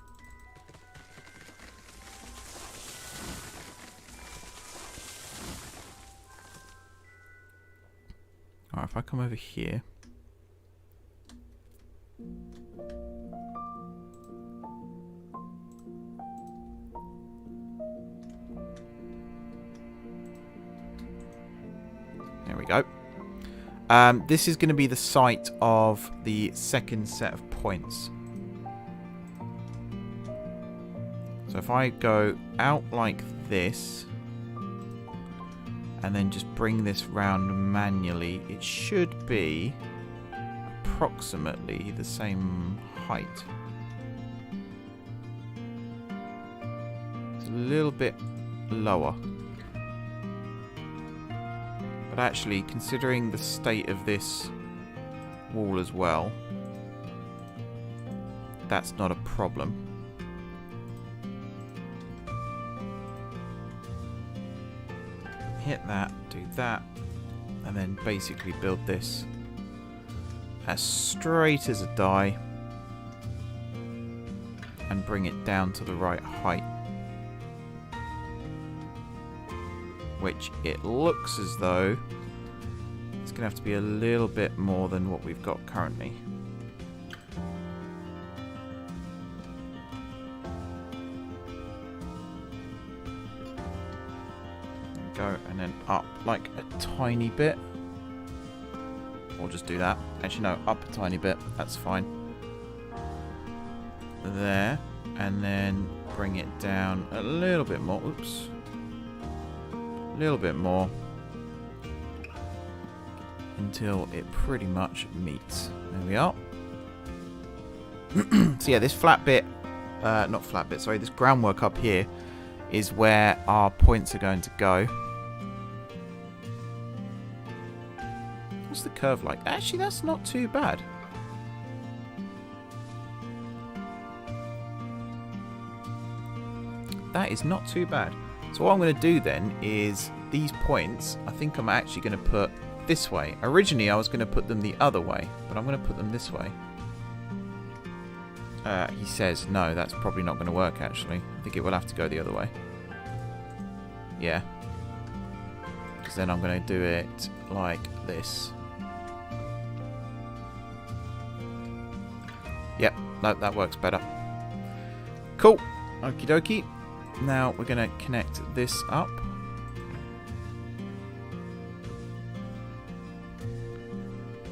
Alright, if I come over here... There we go. This is going to be the site of the second set of points. So if I go out like this, and then just bring this round manually, it should be approximately the same height. It's a little bit lower. But actually, considering the state of this wall as well, that's not a problem. Hit that, do that, and then basically build this as straight as a die and bring it down to the right height. Which it looks as though it's going to have to be a little bit more than what we've got currently. Go and then up like a tiny bit. Or just do that. Actually no, up a tiny bit. That's fine. There. And then bring it down a little bit more. Oops. Little bit more until it pretty much meets. There we are. So yeah, this flat bit, not flat bit, sorry, this groundwork up here is where our points are going to go. What's the curve like? Actually, that's not too bad. That is not too bad. So what I'm going to do then is these points, I think I'm actually going to put this way. Originally I was going to put them the other way, but I'm going to put them this way. He says no, that's probably not going to work actually. I think it will have to go the other way. Yeah. Because then I'm going to do it like this. Yep, that works better. Cool. Okie dokie. Now we're going to connect this up.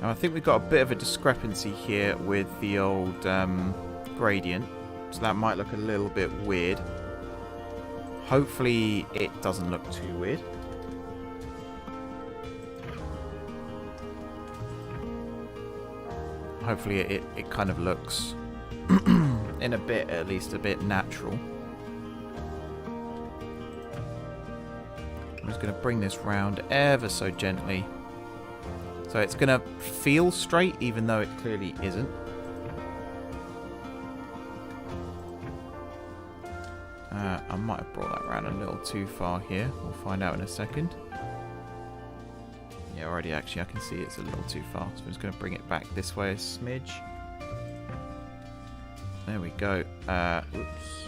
Now I think we've got a bit of a discrepancy here with the old gradient, so that might look a little bit weird. Hopefully it doesn't look too weird. Hopefully it kind of looks, in a bit at least, a bit natural. I'm just going to bring this round ever so gently. So it's going to feel straight even though it clearly isn't. I might have brought that round a little too far here. We'll find out in a second. Yeah, already actually I can see it's a little too far. So I'm just going to bring it back this way a smidge. There we go. Oops.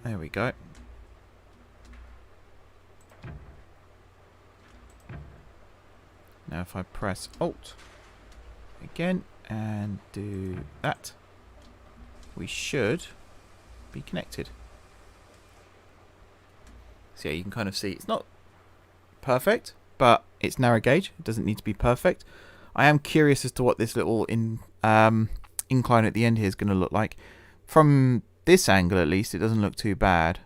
There we go. Now if I press Alt again and do that, we should be connected. So yeah, you can kind of see it's not perfect, but it's narrow gauge. It doesn't need to be perfect. I am curious as to what this little incline at the end here is going to look like. From this angle at least, it doesn't look too bad.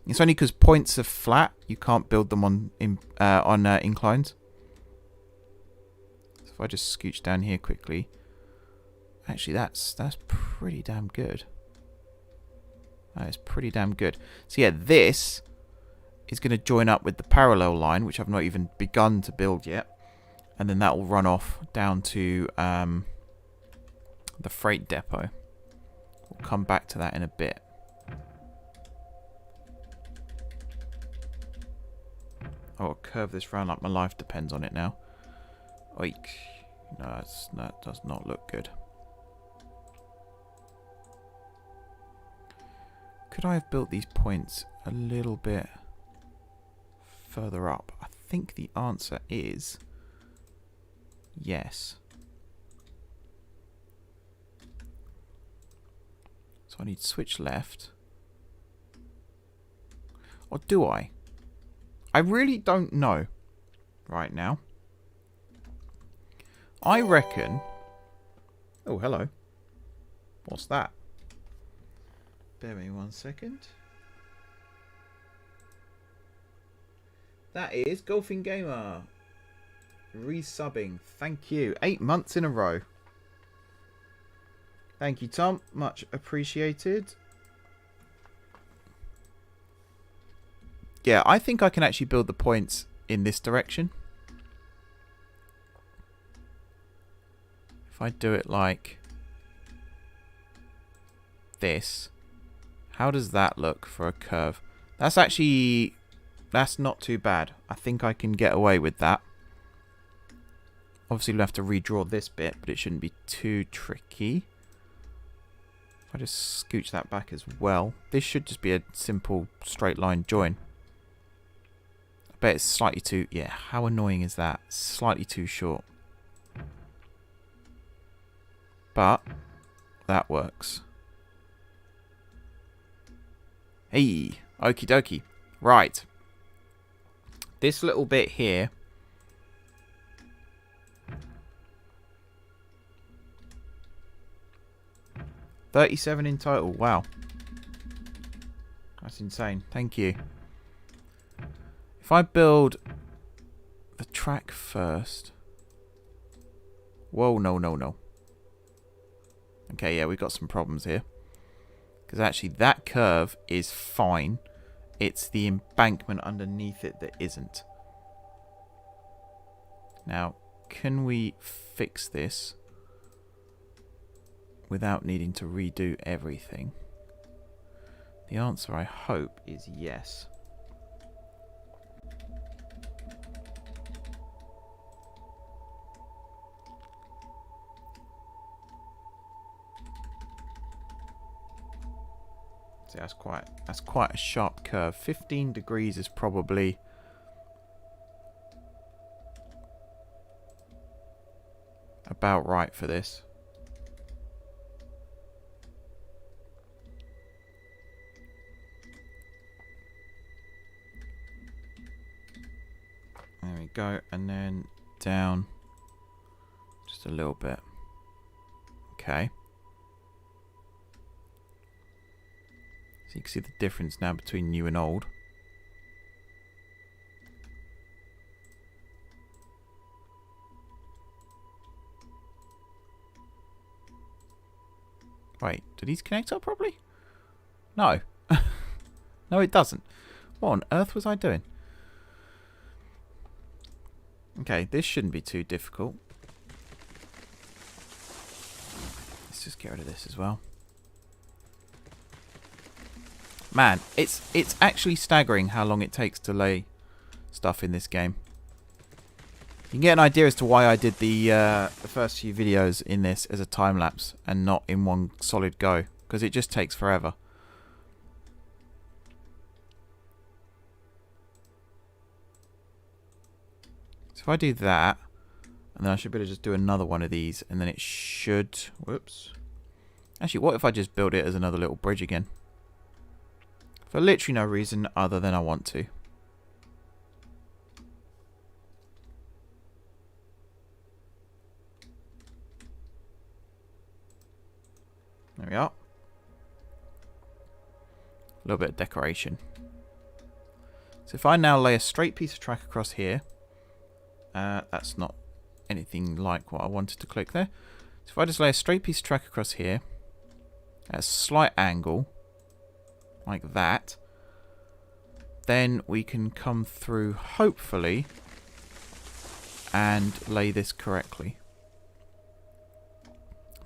It's only because points are flat. You can't build them on inclines. So if I just scooch down here quickly. Actually, that's pretty damn good. That is pretty damn good. So yeah, this is going to join up with the parallel line, which I've not even begun to build yet. And then that will run off down to the freight depot. We'll come back to that in a bit. Oh, I'll curve this round like my life depends on it now. Oik. No, that does not look good. Could I have built these points a little bit further up? I think the answer is yes. So I need to switch left. Or do I? I really don't know right now. I reckon... Oh, hello. What's that? Bear me 1 second. That is Golfing Gamer. Resubbing. Thank you. 8 months in a row. Thank you, Tom. Much appreciated. Yeah, I think I can actually build the points in this direction. If I do it like this, how does that look for a curve? That's actually, that's not too bad. I think I can get away with that. Obviously, we'll have to redraw this bit, but it shouldn't be too tricky. If I just scooch that back as well, this should just be a simple straight line join. I bet it's slightly too... Yeah, how annoying is that? Slightly too short. But that works. Hey, okie dokie. Right. This little bit here. $37 in total. Wow. That's insane. Thank you. If I build the track first. Whoa, no. Okay, yeah, we've got some problems here. Because actually that curve is fine. It's the embankment underneath it that isn't. Now, can we fix this without needing to redo everything? The answer, I hope, is yes. See, that's quite a sharp curve. 15 degrees is probably about right for this. There we go, and then down just a little bit. Okay. So you can see the difference now between new and old. Wait, do these connect up properly? No. No, it doesn't. What on earth was I doing? Okay, this shouldn't be too difficult. Let's just get rid of this as well. Man, it's actually staggering how long it takes to lay stuff in this game. You can get an idea as to why I did the first few videos in this as a time lapse and not in one solid go, because it just takes forever. So if I do that, and then I should be able to just do another one of these, and then it should... Whoops. Actually, what if I just build it as another little bridge again? For literally no reason other than I want to. There we are. A little bit of decoration. So if I now lay a straight piece of track across here, that's not anything like what I wanted to click there. So if I just lay a straight piece of track across here, at a slight angle, like that, then we can come through, hopefully, and lay this correctly.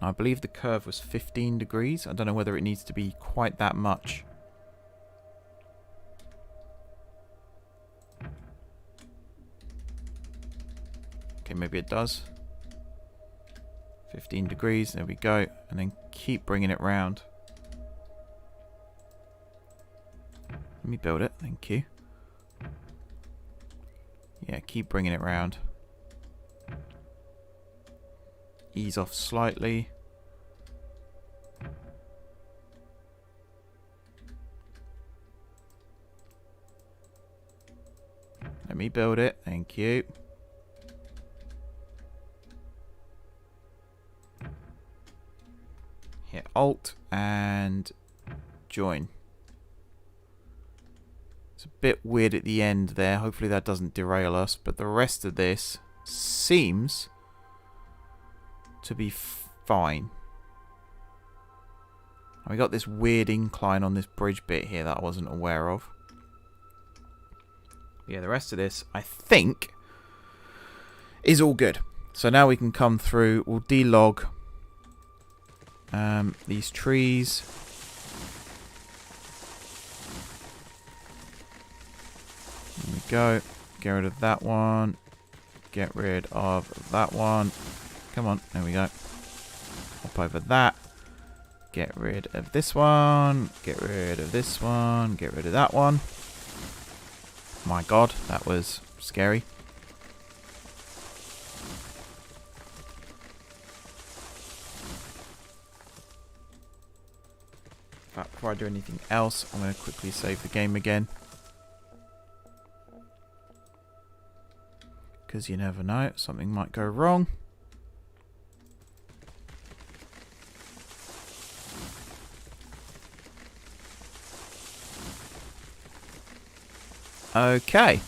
I believe the curve was 15 degrees. I don't know whether it needs to be quite that much. Okay, maybe it does. 15 degrees, there we go. And then keep bringing it round. Let me build it, thank you. Yeah, keep bringing it round. Ease off slightly. Let me build it, thank you. Hit Alt and join. It's a bit weird at the end there. Hopefully that doesn't derail us, but the rest of this seems to be fine. And we got this weird incline on this bridge bit here that I wasn't aware of. Yeah, the rest of this, I think, is all good. So now we can come through, we'll delog these trees. There we go. Get rid of that one. Get rid of that one. Come on, there we go. Hop over that. Get rid of this one. Get rid of this one. Get rid of that one. My god, that was scary. But before I do anything else, I'm going to quickly save the game again. Because you never know, something might go wrong. Okay.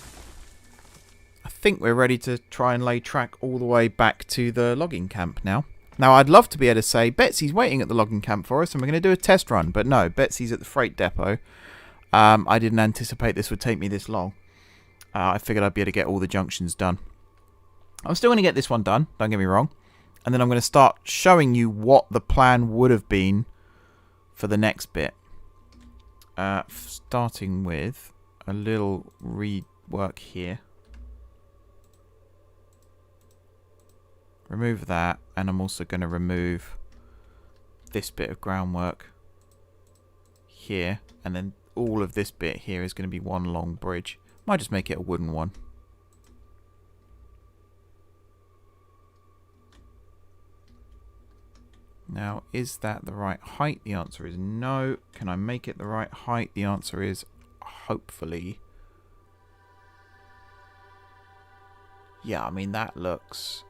I think we're ready to try and lay track all the way back to the logging camp now. Now, I'd love to be able to say, Betsy's waiting at the logging camp for us and we're going to do a test run. But no, Betsy's at the freight depot. I didn't anticipate this would take me this long. I figured I'd be able to get all the junctions done. I'm still going to get this one done, don't get me wrong. And then I'm going to start showing you what the plan would have been for the next bit. Starting with a little rework here. Remove that, and I'm also going to remove this bit of groundwork here, and then all of this bit here is going to be one long bridge. Might just make it a wooden one. Now, is that the right height? The answer is no. Can I make it the right height? The answer is hopefully. Yeah, I mean, that looks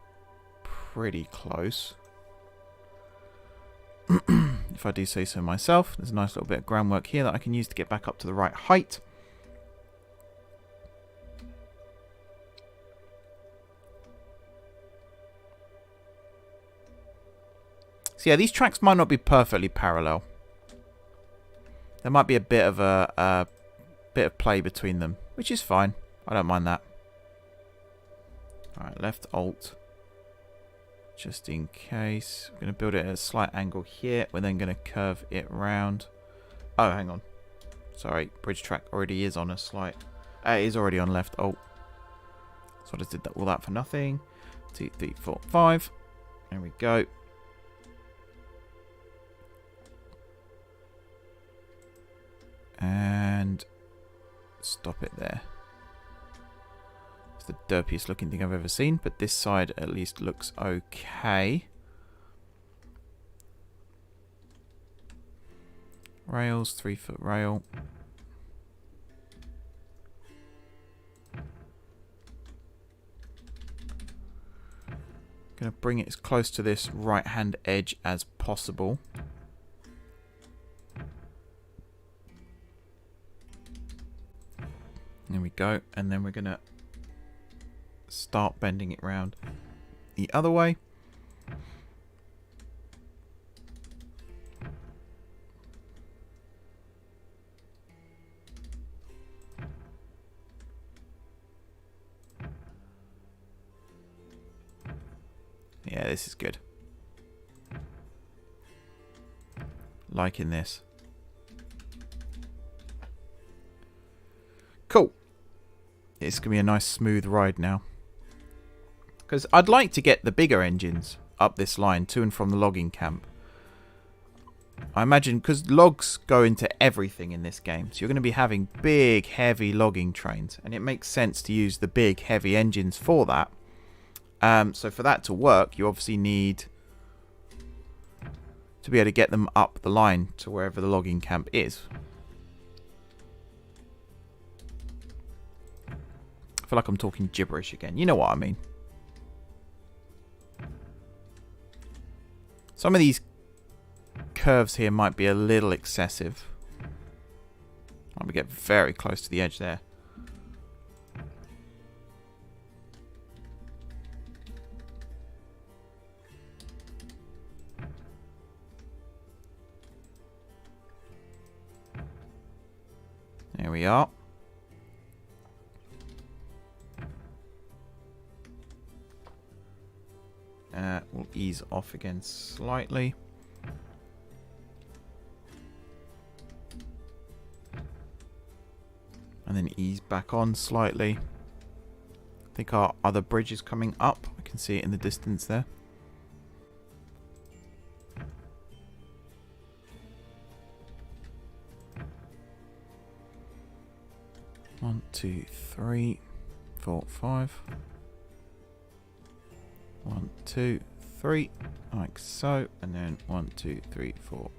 pretty close. If I do say so myself. There's a nice little bit of groundwork here that I can use to get back up to the right height. So yeah, these tracks might not be perfectly parallel. There might be a bit of a bit of play between them, which is fine. I don't mind that. Alright, left Alt. Just in case. We're going to build it at a slight angle here. We're then going to curve it round. Oh, hang on. Sorry, bridge track already is on a slight... it is already on left Alt. So I just did all that for nothing. 2, 3, 4, 5. There we go. And stop it there. It's the derpiest looking thing I've ever seen, but this side at least looks okay. Rails, 3-foot rail. Gonna bring it as close to this right hand edge as possible. There we go. And then we're going to start bending it round the other way. Yeah, this is good. Liking this. Cool. It's going to be a nice smooth ride now. Because I'd like to get the bigger engines up this line to and from the logging camp. I imagine because logs go into everything in this game. So you're going to be having big, heavy logging trains. And it makes sense to use the big, heavy engines for that. So for that to work, you obviously need to be able to get them up the line to wherever the logging camp is. I feel like I'm talking gibberish again. You know what I mean. Some of these curves here might be a little excessive. I'm going to get very close to the edge there. There we are. We'll ease off again slightly. And then ease back on slightly. I think our other bridge is coming up. I can see it in the distance there. One, two, three, 4, 5. 1, 2, 3, like so, and then 1, 2, 3, 4.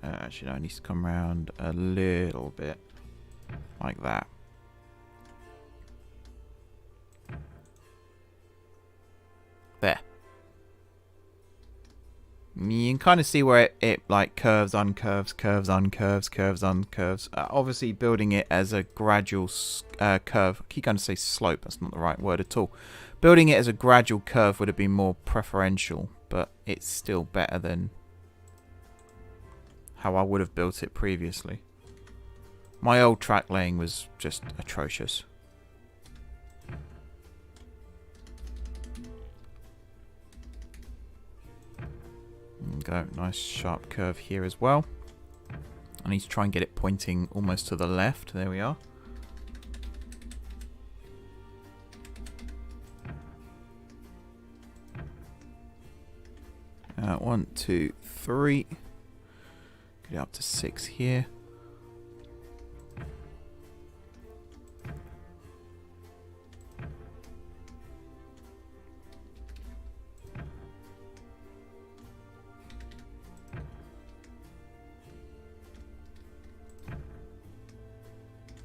Actually, no, it needs to come around a little bit, like that. There. You can kind of see where it like curves, uncurves, curves, uncurves, curves, uncurves. Obviously, building it as a gradual curve. I keep going to say slope. That's not the right word at all. Building it as a gradual curve would have been more preferential, but it's still better than how I would have built it previously. My old track laying was just atrocious. There we go, nice sharp curve here as well. I need to try and get it pointing almost to the left. There we are. One, two, three. Get it up to 6 here.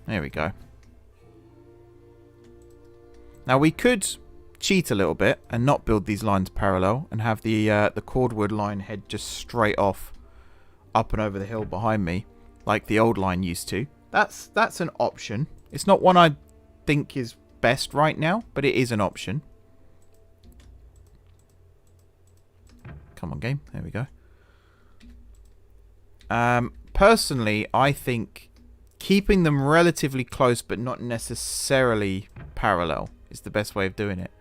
There we go. Now we could cheat a little bit and not build these lines parallel and have the cordwood line head just straight off up and over the hill behind me like the old line used to. That's an option. It's not one I think is best right now, but it is an option. Come on, game. There we go. Personally, I think keeping them relatively close but not necessarily parallel is the best way of doing it.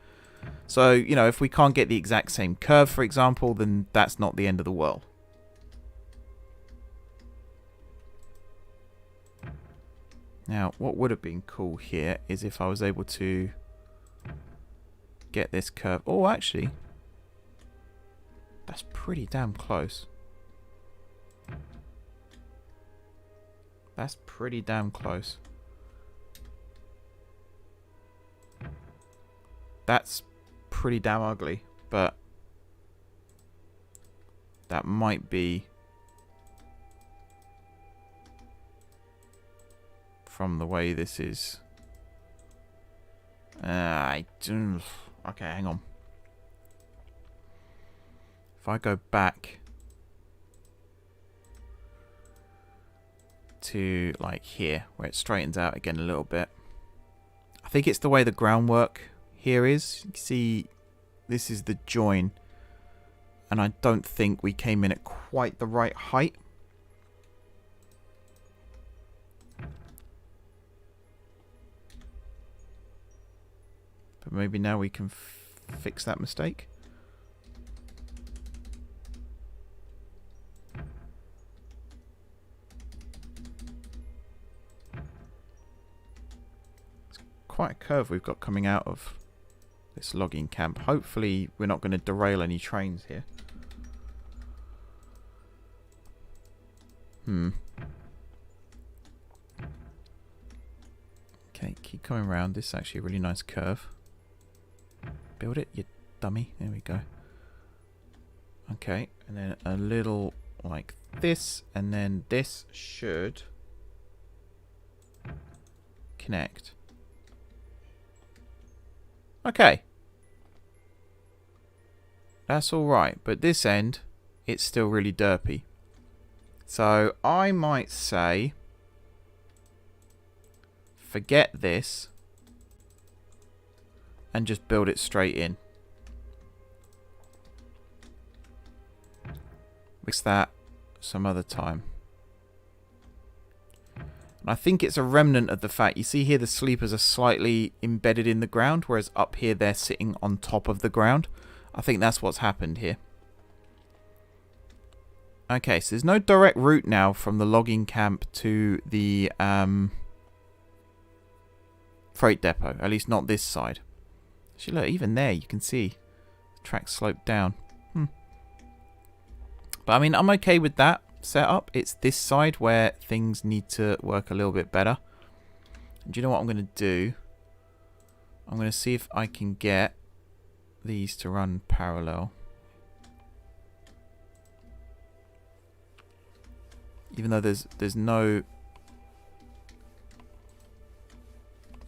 So, you know, if we can't get the exact same curve, for example, then that's not the end of the world. Now, what would have been cool here is if I was able to get this curve. Oh, actually, that's pretty damn close. That's pretty damn close. That's pretty damn ugly, but that might be from the way this is. Okay, hang on. If I go back to like here, where it straightens out again a little bit. I think it's the way the groundwork here is. You can see this is the join, and I don't think we came in at quite the right height. But maybe now we can fix that mistake. It's quite a curve we've got coming out of this logging camp. Hopefully we're not going to derail any trains here. Okay, keep coming around. This is actually a really nice curve. Build it, you dummy. There we go. Okay, and then a little like this, and then this should connect. Okay. That's alright, but this end, it's still really derpy. So I might say, forget this and just build it straight in. Fix that some other time. And I think it's a remnant of the fact, you see here the sleepers are slightly embedded in the ground, whereas up here they're sitting on top of the ground. I think that's what's happened here. Okay, so there's no direct route now from the logging camp to the freight depot. At least not this side. Actually, look, even there you can see the track sloped down. But I mean, I'm okay with that setup. It's this side where things need to work a little bit better. And do you know what I'm going to do? I'm going to see if I can get these to run parallel. Even though there's no...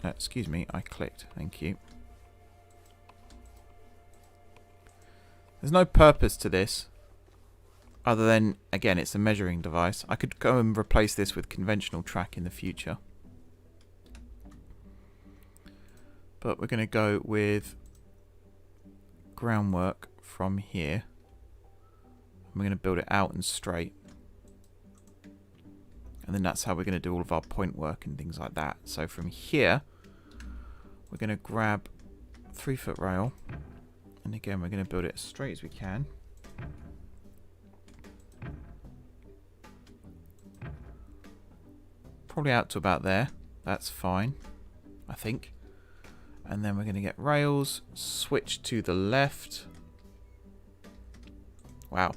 excuse me, I clicked. Thank you. There's no purpose to this. Other than, again, it's a measuring device. I could go and replace this with conventional track in the future. But we're going to go with groundwork from here. We're going to build it out and straight. And then that's how we're going to do all of our point work and things like that. So from here, we're going to grab 3-foot rail. And again, we're going to build it as straight as we can. Probably out to about there. That's fine, I think. And then we're going to get rails, switch to the left. Wow.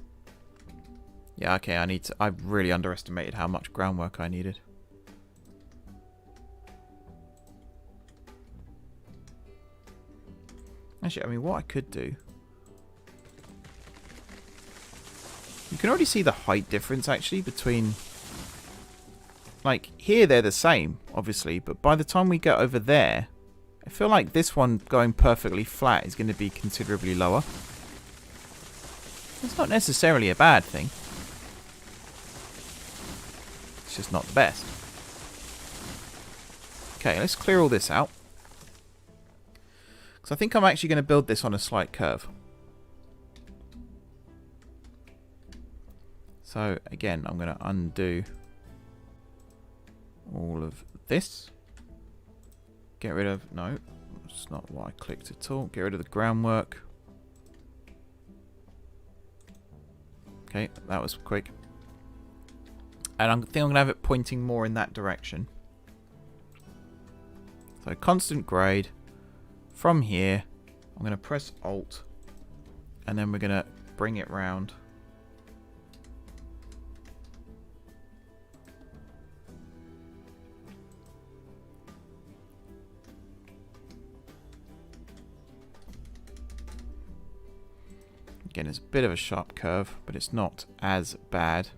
Yeah, okay, I really underestimated how much groundwork I needed. Actually, I mean, what I could do... You can already see the height difference, actually, between... Like, here they're the same, obviously, but by the time we get over there, I feel like this one going perfectly flat is going to be considerably lower. It's not necessarily a bad thing. It's just not the best. Okay, let's clear all this out. Because I think I'm actually going to build this on a slight curve. So, again, I'm going to undo all of this. Get rid of... No, that's not what I clicked at all. Get rid of the groundwork. Okay, that was quick. And I think I'm going to have it pointing more in that direction. So constant grade. From here, I'm going to press Alt. And then we're going to bring it round. Again, it's a bit of a sharp curve, but it's not as bad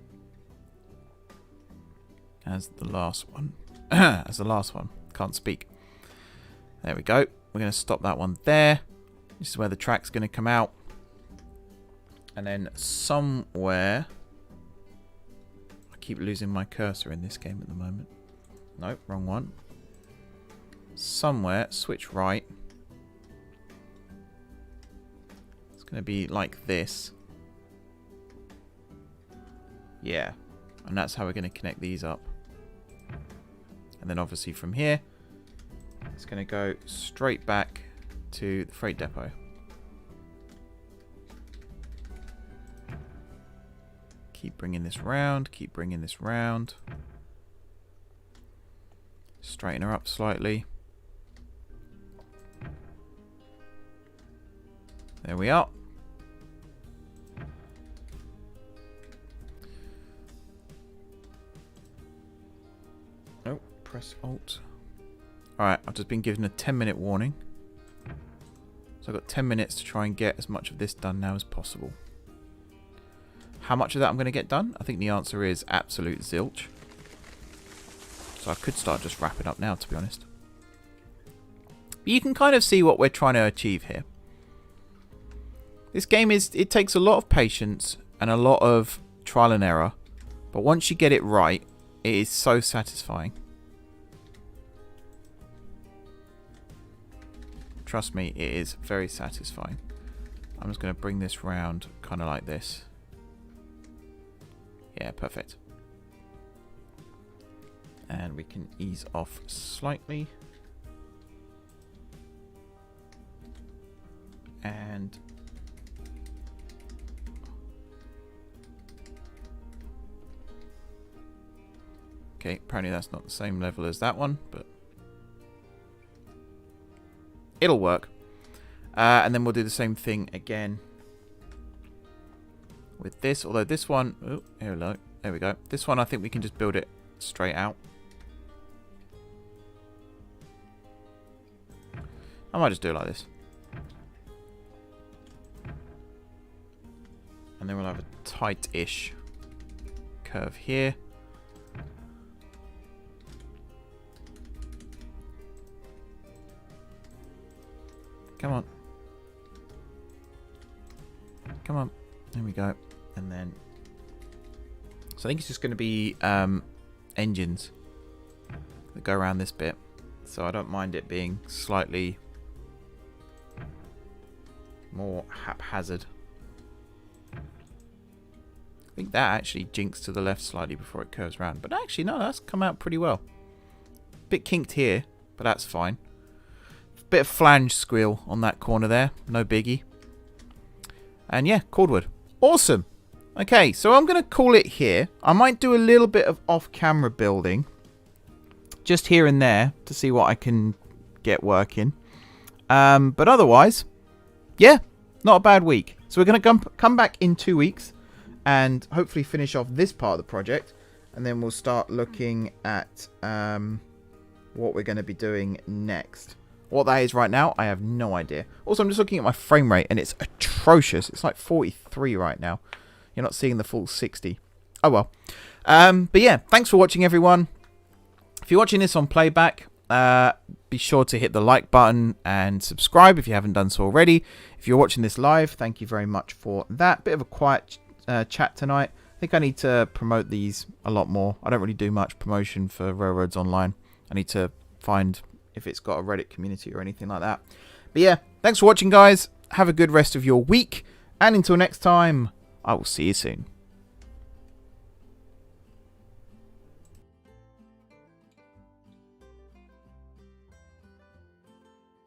as the last one. Can't speak. There we go. We're going to stop that one there. This is where the track's going to come out. And then somewhere... I keep losing my cursor in this game at the moment. Nope, wrong one. Somewhere, switch right. It's going to be like this. Yeah. And that's how we're going to connect these up. And then obviously from here, it's going to go straight back to the freight depot. Keep bringing this round, keep bringing this round. Straighten her up slightly. There we are. Oh, press Alt. Alright, I've just been given a 10-minute warning. So I've got 10 minutes to try and get as much of this done now as possible. How much of that I'm going to get done? I think the answer is absolute zilch. So I could start just wrapping up now, to be honest. But you can kind of see what we're trying to achieve here. This game it takes a lot of patience and a lot of trial and error. But once you get it right, it is so satisfying. Trust me, it is very satisfying. I'm just going to bring this round kind of like this. Yeah, perfect. And we can ease off slightly. And okay, apparently that's not the same level as that one, but it'll work. And then we'll do the same thing again with this, although this one, oh, hello, there we go. This one I think we can just build it straight out. I might just do it like this. And then we'll have a tight-ish curve here. Come on. Come on. There we go. And then... So I think it's just going to be engines that go around this bit. So I don't mind it being slightly more haphazard. I think that actually jinks to the left slightly before it curves around. But actually, no, that's come out pretty well. Bit kinked here, but that's fine. Bit of flange squeal on that corner there. No biggie. And yeah, cordwood. Awesome. Okay, so I'm going to call it here. I might do a little bit of off-camera building. Just here and there to see what I can get working. But otherwise, yeah, not a bad week. So we're going to come back in 2 weeks and hopefully finish off this part of the project. And then we'll start looking at what we're going to be doing next. What that is right now, I have no idea. Also, I'm just looking at my frame rate and it's atrocious. It's like 43 right now. You're not seeing the full 60. Oh well. But yeah, thanks for watching, everyone. If you're watching this on playback, be sure to hit the like button and subscribe if you haven't done so already. If you're watching this live, thank you very much for that. Bit of a quiet chat tonight. I think I need to promote these a lot more. I don't really do much promotion for Railroads Online. I need to find if it's got a Reddit community or anything like that. But yeah, thanks for watching, guys. Have a good rest of your week. And until next time, I will see you soon.